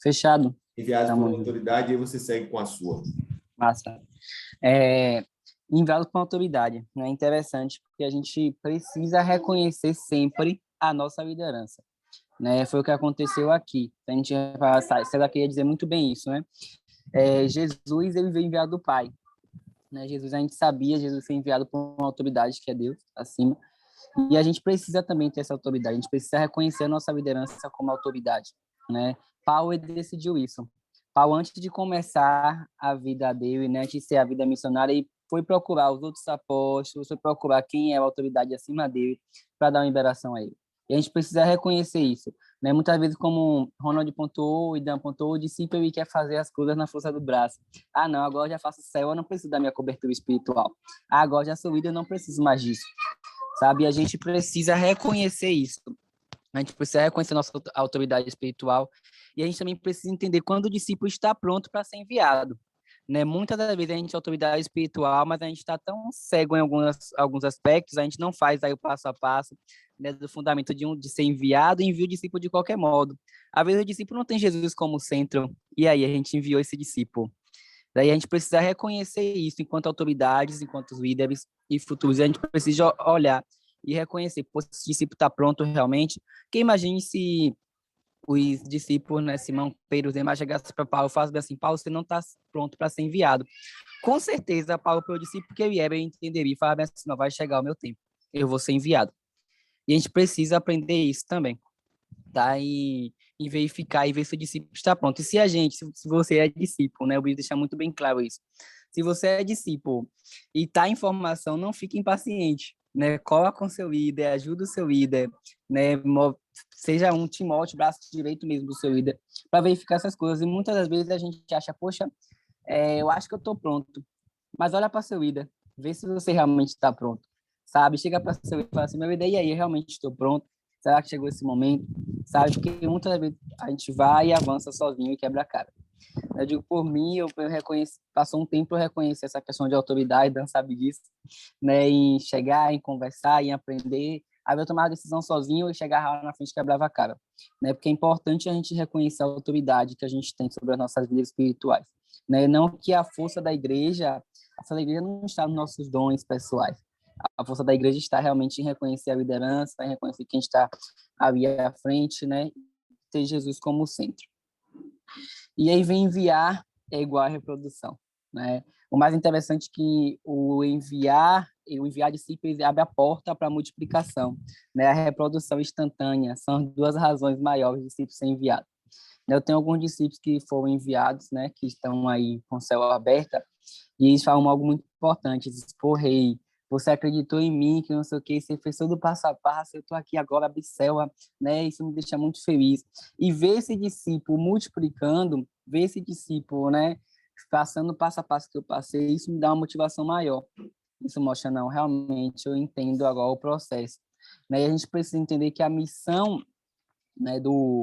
Fechado. Enviado Tamo por junto. autoridade, aí você segue com a sua. Massa. Enviado com autoridade, né? Interessante, porque a gente precisa reconhecer sempre a nossa liderança, né? Foi o que aconteceu aqui. A gente será que ia dizer muito bem isso, né? Jesus, ele veio enviado do Pai, né? Jesus, a gente sabia, Jesus foi enviado por uma autoridade que é Deus acima, e a gente precisa também ter essa autoridade. A gente precisa reconhecer a nossa liderança como autoridade, né? Paulo decidiu isso. Paulo, antes de começar a vida dele, né, antes de ser a vida missionária, ele foi procurar os outros apóstolos, foi procurar quem é a autoridade acima dele para dar uma liberação a ele. E a gente precisa reconhecer isso, né? Muitas vezes, como Ronald pontuou e Dan pontuou, o discípulo ele quer fazer as coisas na força do braço. Ah, não, agora eu já faço céu, eu não preciso da minha cobertura espiritual. Ah, agora já sou líder, eu não preciso mais disso, sabe? E a gente precisa reconhecer isso. A gente precisa reconhecer nossa autoridade espiritual e a gente também precisa entender quando o discípulo está pronto para ser enviado, né? Muitas das vezes a gente é autoridade espiritual, mas a gente está tão cego em alguns aspectos, a gente não faz aí o passo a passo, né, do fundamento de ser enviado e envia o discípulo de qualquer modo. Às vezes o discípulo não tem Jesus como centro, e aí a gente enviou esse discípulo. Daí a gente precisa reconhecer isso enquanto autoridades, enquanto líderes e futuros. A gente precisa olhar e reconhecer, pô, se o discípulo está pronto realmente. Porque imagine se os discípulos, né, Simão, Pedro, os demais chegassem para Paulo e falassem assim, Paulo, você não está pronto para ser enviado. Com certeza, Paulo, pelo discípulo que ele era, ele entenderia e falaria assim, não vai chegar o meu tempo, eu vou ser enviado. E a gente precisa aprender isso também, tá? E verificar e ver se o discípulo está pronto. E se a gente, se você é discípulo, né, eu vou deixar muito bem claro isso. Se você é discípulo e está em formação, não fique impaciente, né? Cola com seu líder, ajuda o seu líder, né? Seja um Timóteo, braço direito mesmo do seu líder, para verificar essas coisas. E muitas das vezes a gente acha, poxa, eu acho que eu estou pronto. Mas olha para seu líder, vê se você realmente está pronto, sabe? Chega para seu líder e fala assim, meu líder, e aí, eu realmente estou pronto? Será que chegou esse momento? Sabe? Porque muitas das vezes a gente vai e avança sozinho e quebra a cara. Eu digo, por mim, eu reconheci, passou um tempo eu reconheci essa questão de autoridade, Dan sabe disso, né? Em chegar, em conversar, em aprender Aí eu tomava a decisão sozinho e chegava lá na frente e quebrava a cara, né? Porque é importante a gente reconhecer a autoridade que a gente tem sobre as nossas vidas espirituais, né? Não que a força da igreja não está nos nossos dons pessoais. A força da igreja está realmente em reconhecer a liderança, em reconhecer quem está ali à frente, né? Ter Jesus como centro. E aí vem enviar é igual a reprodução, né? O mais interessante é que o enviar discípulos abre a porta para a multiplicação, né? A reprodução instantânea são as duas razões maiores de discípulos ser enviados. Eu tenho alguns discípulos que foram enviados, né? Que estão aí com o céu aberto, e eles falam algo muito importante. Eles dizem, pô, rei, você acreditou em mim, que não sei o que, você fez todo o passo a passo, eu estou aqui agora, Abicela, né? Isso me deixa muito feliz. E ver esse discípulo multiplicando, ver esse discípulo, né? Passando o passo a passo que eu passei, isso me dá uma motivação maior. Isso mostra, não, realmente eu entendo agora o processo. Né? E a gente precisa entender que a missão, né,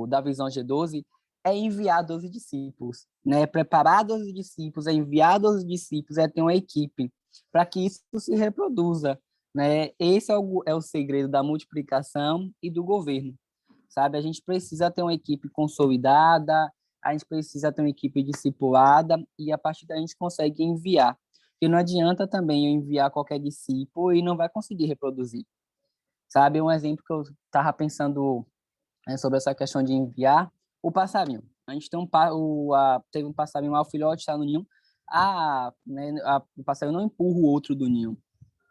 da Visão G12 é enviar 12 discípulos, né? Preparar 12 discípulos, é enviar 12 discípulos, é ter uma equipe para que isso se reproduza, né? Esse é o segredo da multiplicação e do governo, sabe? A gente precisa ter uma equipe consolidada, a gente precisa ter uma equipe discipulada e a partir daí a gente consegue enviar. Porque não adianta também eu enviar qualquer discípulo e não vai conseguir reproduzir, sabe? Um exemplo que eu estava pensando, né, sobre essa questão de enviar, o passarinho. A gente tem teve um passarinho lá, o filhote está no ninho, o passarinho não empurra o outro do ninho.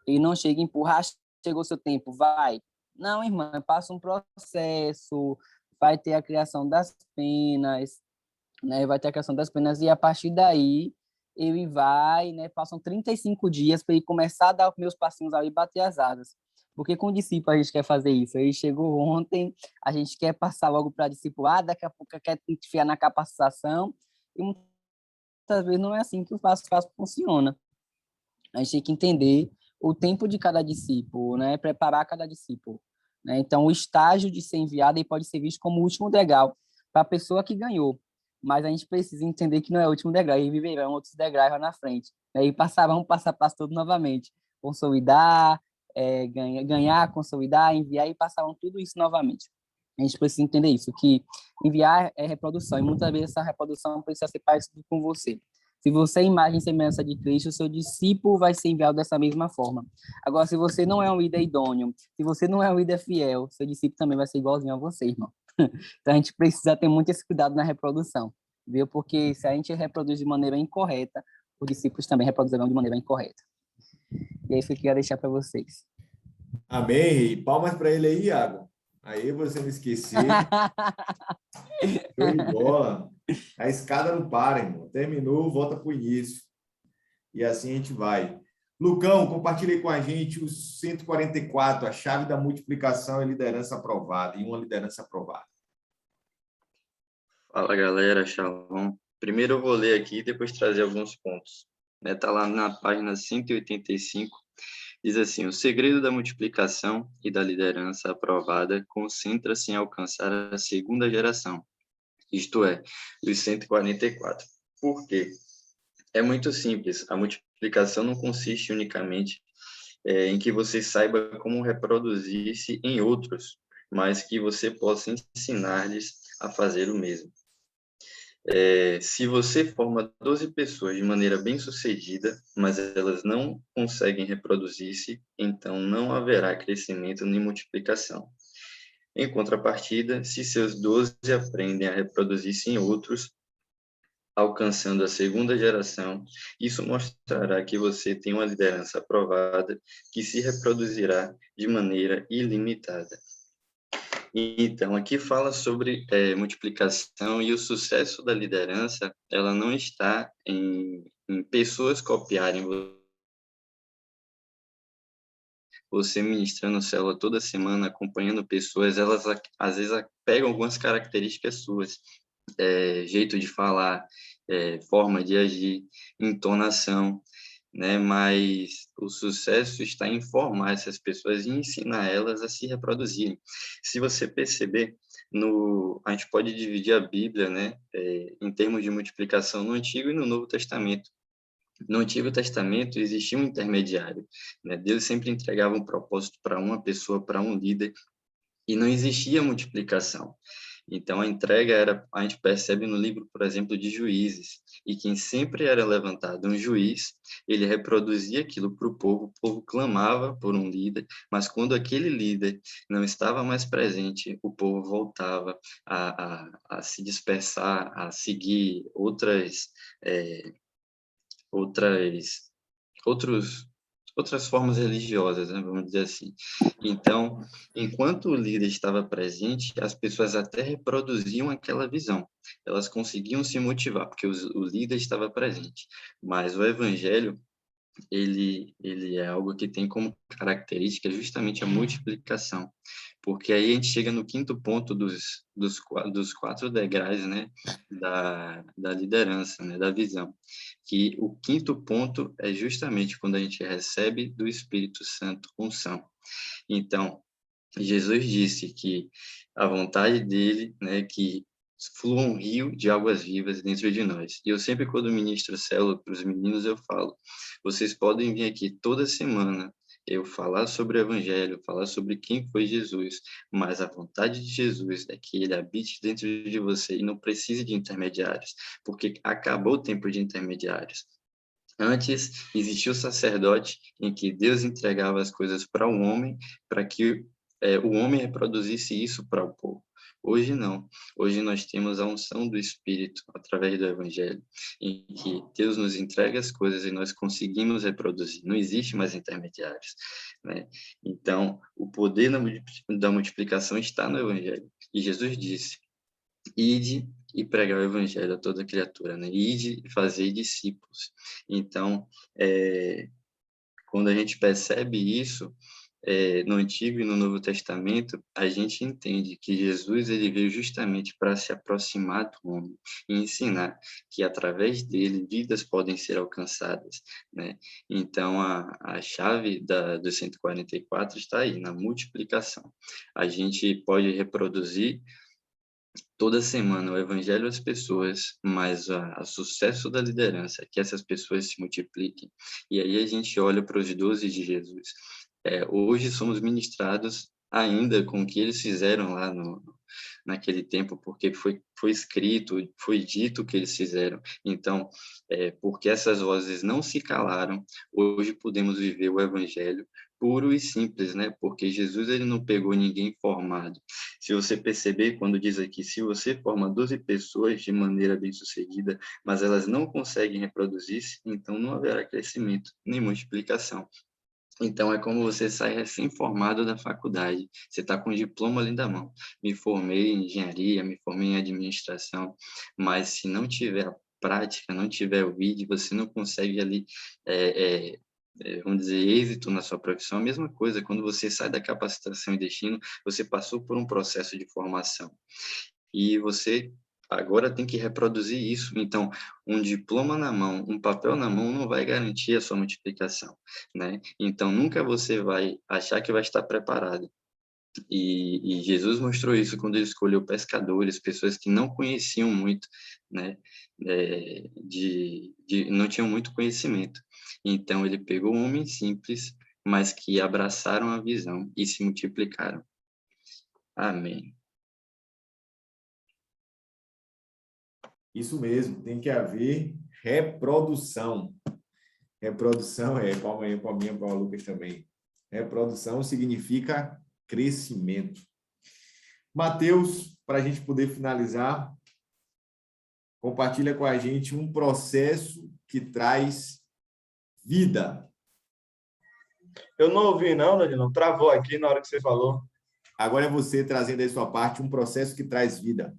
Ele não chega e empurra, chegou seu tempo, vai. Não, irmã, passa um processo, vai ter a criação das penas, né? Vai ter a criação das penas e a partir daí ele vai, né? Passam 35 dias para ele começar a dar os meus passinhos ali e bater as asas. Porque com o discípulo a gente quer fazer isso. Ele chegou ontem, a gente quer passar logo para discipular, daqui a pouco quer enfiar na capacitação e muitas vezes não é assim que o passo a passo funciona. A gente tem que entender o tempo de cada discípulo, né? Preparar cada discípulo, né? Então, o estágio de ser enviado ele pode ser visto como o último degrau para a pessoa que ganhou, mas a gente precisa entender que não é o último degrau, e viverão outros degraus lá na frente, né? E passarão passo a passo todo novamente, consolidar, ganhar, consolidar, enviar e passarão tudo isso novamente. A gente precisa entender isso, que enviar é reprodução, e muitas vezes essa reprodução precisa ser parecida com você. Se você é imagem e semelhança de Cristo, o seu discípulo vai ser enviado dessa mesma forma. Agora, se você não é um líder idôneo, se você não é um líder fiel, seu discípulo também vai ser igualzinho a você, irmão. Então, a gente precisa ter muito esse cuidado na reprodução, viu? Porque se a gente reproduz de maneira incorreta, os discípulos também reproduzirão de maneira incorreta. E é isso que eu queria deixar para vocês. Amém. Palmas para ele aí, Iago. Aí você não esqueceu. Show de bola. A escada não para, irmão. Terminou, volta para o início. E assim a gente vai. Lucão, compartilhe com a gente o 144, a chave da multiplicação e liderança aprovada, e uma liderança aprovada. Fala, galera, shalom. Primeiro eu vou ler aqui e depois trazer alguns pontos. Está lá na página 185, diz assim, o segredo da multiplicação e da liderança aprovada concentra-se em alcançar a segunda geração, isto é, os 144. Por quê? É muito simples, a multiplicação não consiste unicamente em que você saiba como reproduzir-se em outros, mas que você possa ensinar-lhes a fazer o mesmo. Se você forma 12 pessoas de maneira bem-sucedida, mas elas não conseguem reproduzir-se, então não haverá crescimento nem multiplicação. Em contrapartida, se seus 12 aprendem a reproduzir-se em outros, alcançando a segunda geração, isso mostrará que você tem uma liderança aprovada que se reproduzirá de maneira ilimitada. Então, aqui fala sobre multiplicação e o sucesso da liderança, ela não está em pessoas copiarem você ministrando célula toda semana, acompanhando pessoas, elas às vezes pegam algumas características suas, jeito de falar, forma de agir, entonação, né? Mas o sucesso está em formar essas pessoas e ensinar elas a se reproduzirem. Se você perceber, a gente pode dividir a Bíblia, né, em termos de multiplicação no Antigo e no Novo Testamento. No Antigo Testamento existia um intermediário, né? Deus sempre entregava um propósito para uma pessoa, para um líder, e não existia multiplicação. Então, a entrega era, a gente percebe no livro, por exemplo, de Juízes, e quem sempre era levantado um juiz, ele reproduzia aquilo para o povo clamava por um líder, mas quando aquele líder não estava mais presente, o povo voltava a se dispersar, a seguir outras outras formas religiosas, né, vamos dizer assim. Então, enquanto o líder estava presente, as pessoas até reproduziam aquela visão. Elas conseguiam se motivar, porque o líder estava presente. Mas o evangelho, ele é algo que tem como característica justamente a multiplicação, porque aí a gente chega no quinto ponto dos quatro degraus, né, da liderança, né, da visão, que o quinto ponto é justamente quando a gente recebe do Espírito Santo unção. Então, Jesus disse que a vontade dele, né, que flua um rio de águas vivas dentro de nós. E eu sempre, quando ministro célula para os meninos, eu falo, vocês podem vir aqui toda semana, eu falar sobre o Evangelho, falar sobre quem foi Jesus, mas a vontade de Jesus é que ele habite dentro de você e não precise de intermediários, porque acabou o tempo de intermediários. Antes, existia o sacerdote em que Deus entregava as coisas para o homem, para que o homem reproduzisse isso para o povo. Hoje não. Hoje nós temos a unção do Espírito através do Evangelho, em que Deus nos entrega as coisas e nós conseguimos reproduzir. Não existe mais intermediários, né? Então, o poder da multiplicação está no Evangelho. E Jesus disse: ide e pregar o evangelho a toda criatura, né? Ide e fazer discípulos. Então, quando a gente percebe isso, no Antigo e no Novo Testamento, a gente entende que Jesus ele veio justamente para se aproximar do homem e ensinar que através dele vidas podem ser alcançadas, né? Então a chave do 144 está aí na multiplicação. A gente pode reproduzir toda semana o evangelho às pessoas, mas o sucesso da liderança é que essas pessoas se multipliquem. E aí a gente olha para os 12 de Jesus. Hoje somos ministrados ainda com o que eles fizeram lá naquele tempo, porque foi escrito, foi dito o que eles fizeram. Então, porque essas vozes não se calaram, hoje podemos viver o evangelho puro e simples, né? Porque Jesus ele não pegou ninguém formado. Se você perceber, quando diz aqui, se você forma 12 pessoas de maneira bem-sucedida, mas elas não conseguem reproduzir-se, então não haverá crescimento nem multiplicação. Então, é como você sai recém-formado da faculdade, você está com o diploma ali da mão. Me formei em engenharia, me formei em administração, mas se não tiver a prática, não tiver o vídeo, você não consegue ali, vamos dizer, êxito na sua profissão. A mesma coisa, quando você sai da capacitação e destino, você passou por um processo de formação. E você agora tem que reproduzir isso. Então, um diploma na mão, um papel na mão não vai garantir a sua multiplicação, né? Então, nunca você vai achar que vai estar preparado. E Jesus mostrou isso quando ele escolheu pescadores, pessoas que não conheciam muito, né? Não tinham muito conhecimento. Então, ele pegou homens simples, mas que abraçaram a visão e se multiplicaram. Amém. Isso mesmo, tem que haver reprodução. Reprodução palma aí, palminha para o Lucas também. Reprodução significa crescimento. Mateus, para a gente poder finalizar, compartilha com a gente um processo que traz vida. Eu não ouvi, não, Danilo. Travou aqui na hora que você falou. Agora é você trazendo aí sua parte, um processo que traz vida.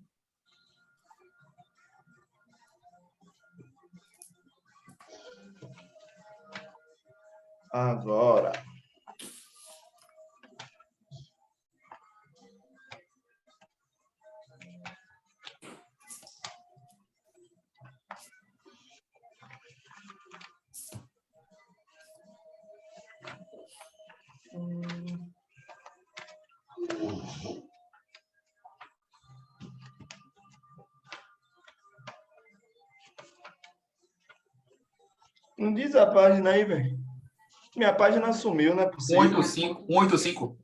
Agora. Não diz a página aí, velho. Minha página sumiu, não é possível. 185.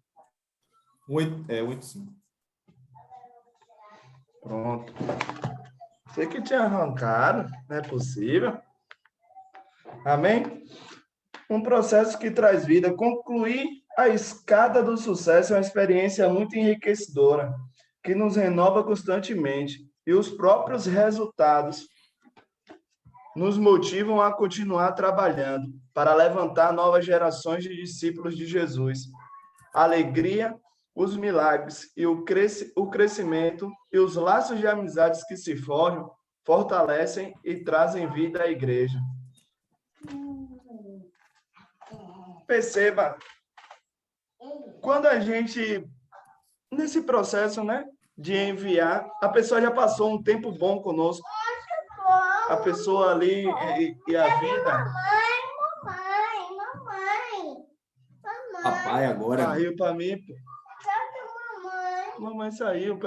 185. Pronto. Sei que tinha arrancado, não é possível. Amém? Um processo que traz vida. Concluir a escada do sucesso é uma experiência muito enriquecedora, que nos renova constantemente. E os próprios resultados nos motivam a continuar trabalhando para levantar novas gerações de discípulos de Jesus. A alegria, os milagres e o crescimento e os laços de amizades que se forjam, fortalecem e trazem vida à igreja. Perceba, quando a gente, nesse processo, né, de enviar, a pessoa já passou um tempo bom conosco, a pessoa ali e a vida. Papai agora. Saiu para mim, pô. Mamãe saiu.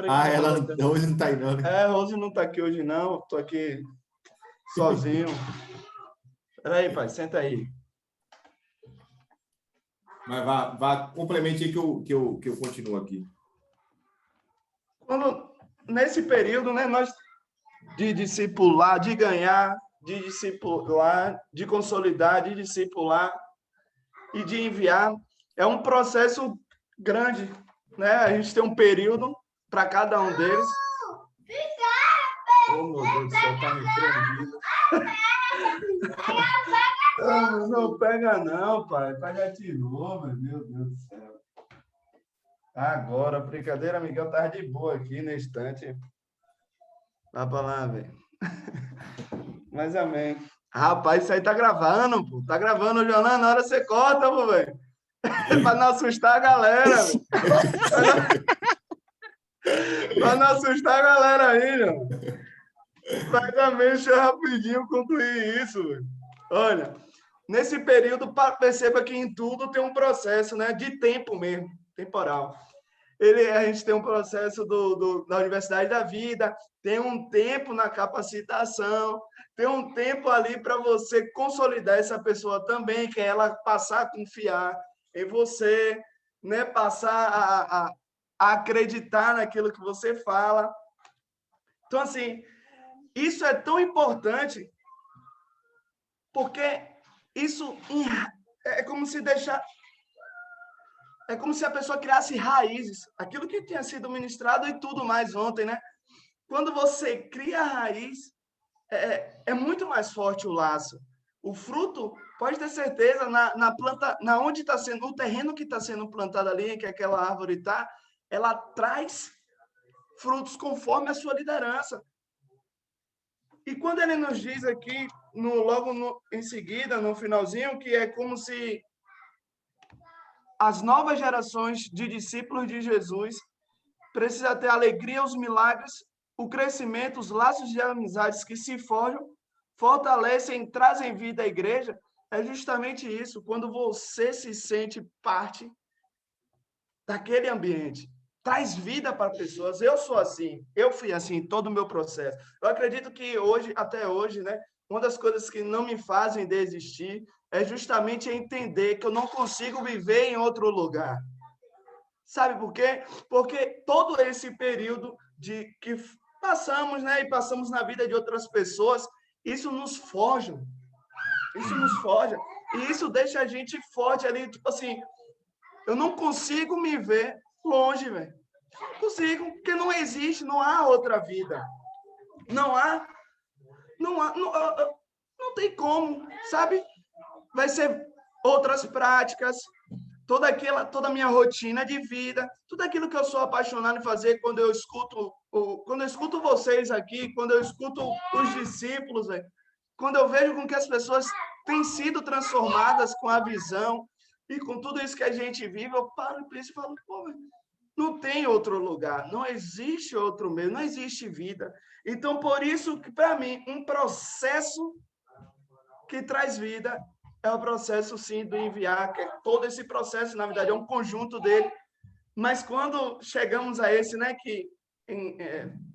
Rose não tá aí não, né? Rose não tá aqui hoje não, tô aqui sozinho. Peraí, pai, senta aí. Mas vá complemente aí que eu continuo aqui. Nesse período, né, nós de discipular, de ganhar, de discipular, de consolidar, de discipular e de enviar, é um processo grande, né? A gente tem um período para cada um deles. Oh, meu Deus do céu, tá repreendido. Não pega não, pai. Pega de novo, meu Deus do céu. Agora, brincadeira, Miguel tava de boa aqui na estante. Vai pra lá, velho. Mas amém. Rapaz, isso aí tá gravando, pô. Tá gravando o jornal, na hora você corta, pô, velho. Pra não assustar a galera, velho. Pra não assustar a galera aí, não. Mas amém, deixa eu rapidinho concluir isso, velho. Olha, nesse período, perceba que em tudo tem um processo, né? De tempo mesmo, temporal. A gente tem um processo da Universidade da Vida, tem um tempo na capacitação, tem um tempo ali para você consolidar essa pessoa também, que é ela passar a confiar em você, né? Passar a acreditar naquilo que você fala. Então, assim, isso é tão importante, porque isso é como se deixar... É como se a pessoa criasse raízes, aquilo que tinha sido ministrado e tudo mais ontem, né? Quando você cria a raiz, é muito mais forte o laço. O fruto, pode ter certeza, na planta, na onde está sendo, o terreno que está sendo plantado ali, que aquela árvore está, ela traz frutos conforme a sua liderança. E quando ele nos diz aqui, em seguida, no finalzinho, que é como se as novas gerações de discípulos de Jesus precisam ter a alegria, os milagres, o crescimento, os laços de amizades que se forjam, fortalecem, trazem vida à igreja. É justamente isso, quando você se sente parte daquele ambiente. Traz vida para pessoas. Eu sou assim, eu fui assim em todo o meu processo. Eu acredito que hoje, até hoje, né, uma das coisas que não me fazem desistir é justamente entender que eu não consigo viver em outro lugar. Sabe por quê? Porque todo esse período que passamos, né, e passamos na vida de outras pessoas, isso nos forja. Isso nos forja. E isso deixa a gente forte ali, tipo assim, eu não consigo me ver longe, velho. Não consigo, porque não existe, não há outra vida. Não tem como, sabe? Vai ser outras práticas, toda a minha rotina de vida, tudo aquilo que eu sou apaixonado em fazer quando eu escuto vocês aqui, quando eu escuto os discípulos, véio, quando eu vejo com que as pessoas têm sido transformadas com a visão e com tudo isso que a gente vive, eu paro e falo, pô, véio, não tem outro lugar, não existe outro meio, não existe vida. Então, por isso que, para mim, um processo que traz vida é o processo, sim, do enviar, que é todo esse processo, na verdade, é um conjunto dele. Mas quando chegamos a esse, né, que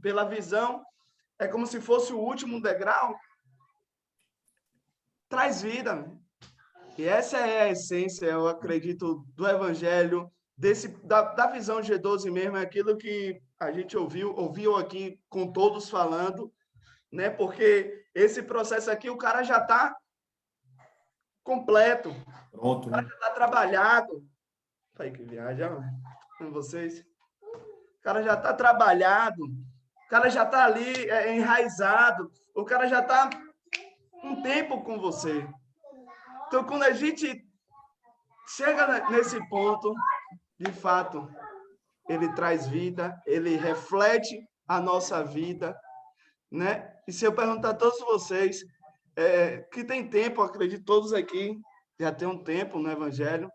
pela visão, é como se fosse o último degrau, traz vida. Né? E essa é a essência, eu acredito, do Evangelho, da visão G12 mesmo, é aquilo que a gente ouviu aqui com todos falando, né? Porque esse processo aqui, o cara já está completo. Pronto, o cara já está trabalhado. Aí que viagem, com vocês. O cara já está trabalhado, o cara já está ali enraizado, o cara já está um tempo com você. Então, quando a gente chega nesse ponto, de fato, ele traz vida, ele reflete a nossa vida, né? E se eu perguntar a todos vocês, que tem tempo, acredito todos aqui, já tem um tempo no Evangelho,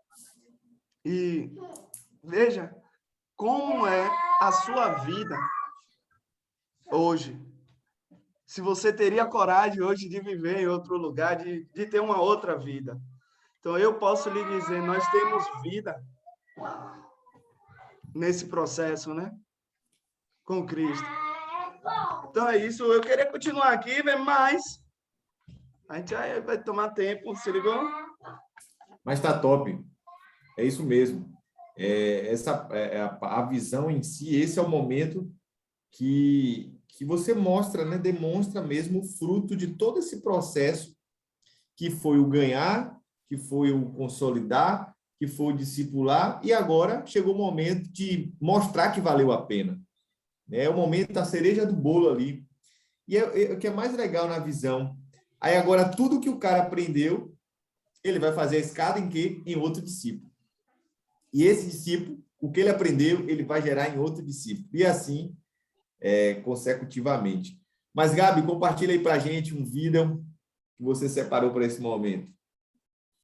e veja como é a sua vida hoje. Se você teria coragem hoje de viver em outro lugar, de ter uma outra vida. Então, eu posso lhe dizer, nós temos vida nesse processo, né? Com Cristo. Então, é isso. Eu queria continuar aqui, mas a gente vai tomar tempo, se ligou? Mas tá top. É isso mesmo. A visão em si, esse é o momento que você mostra, né? Demonstra mesmo o fruto de todo esse processo que foi o ganhar, que foi o consolidar, que foi o discipular, e agora chegou o momento de mostrar que valeu a pena. É o momento da cereja do bolo ali. E o que é mais legal na visão, aí agora tudo que o cara aprendeu, ele vai fazer a escada em quê? Em outro discípulo. E esse discípulo, o que ele aprendeu, ele vai gerar em outro discípulo. E assim, consecutivamente. Mas, Gabi, compartilha aí para a gente um vídeo que você separou para esse momento.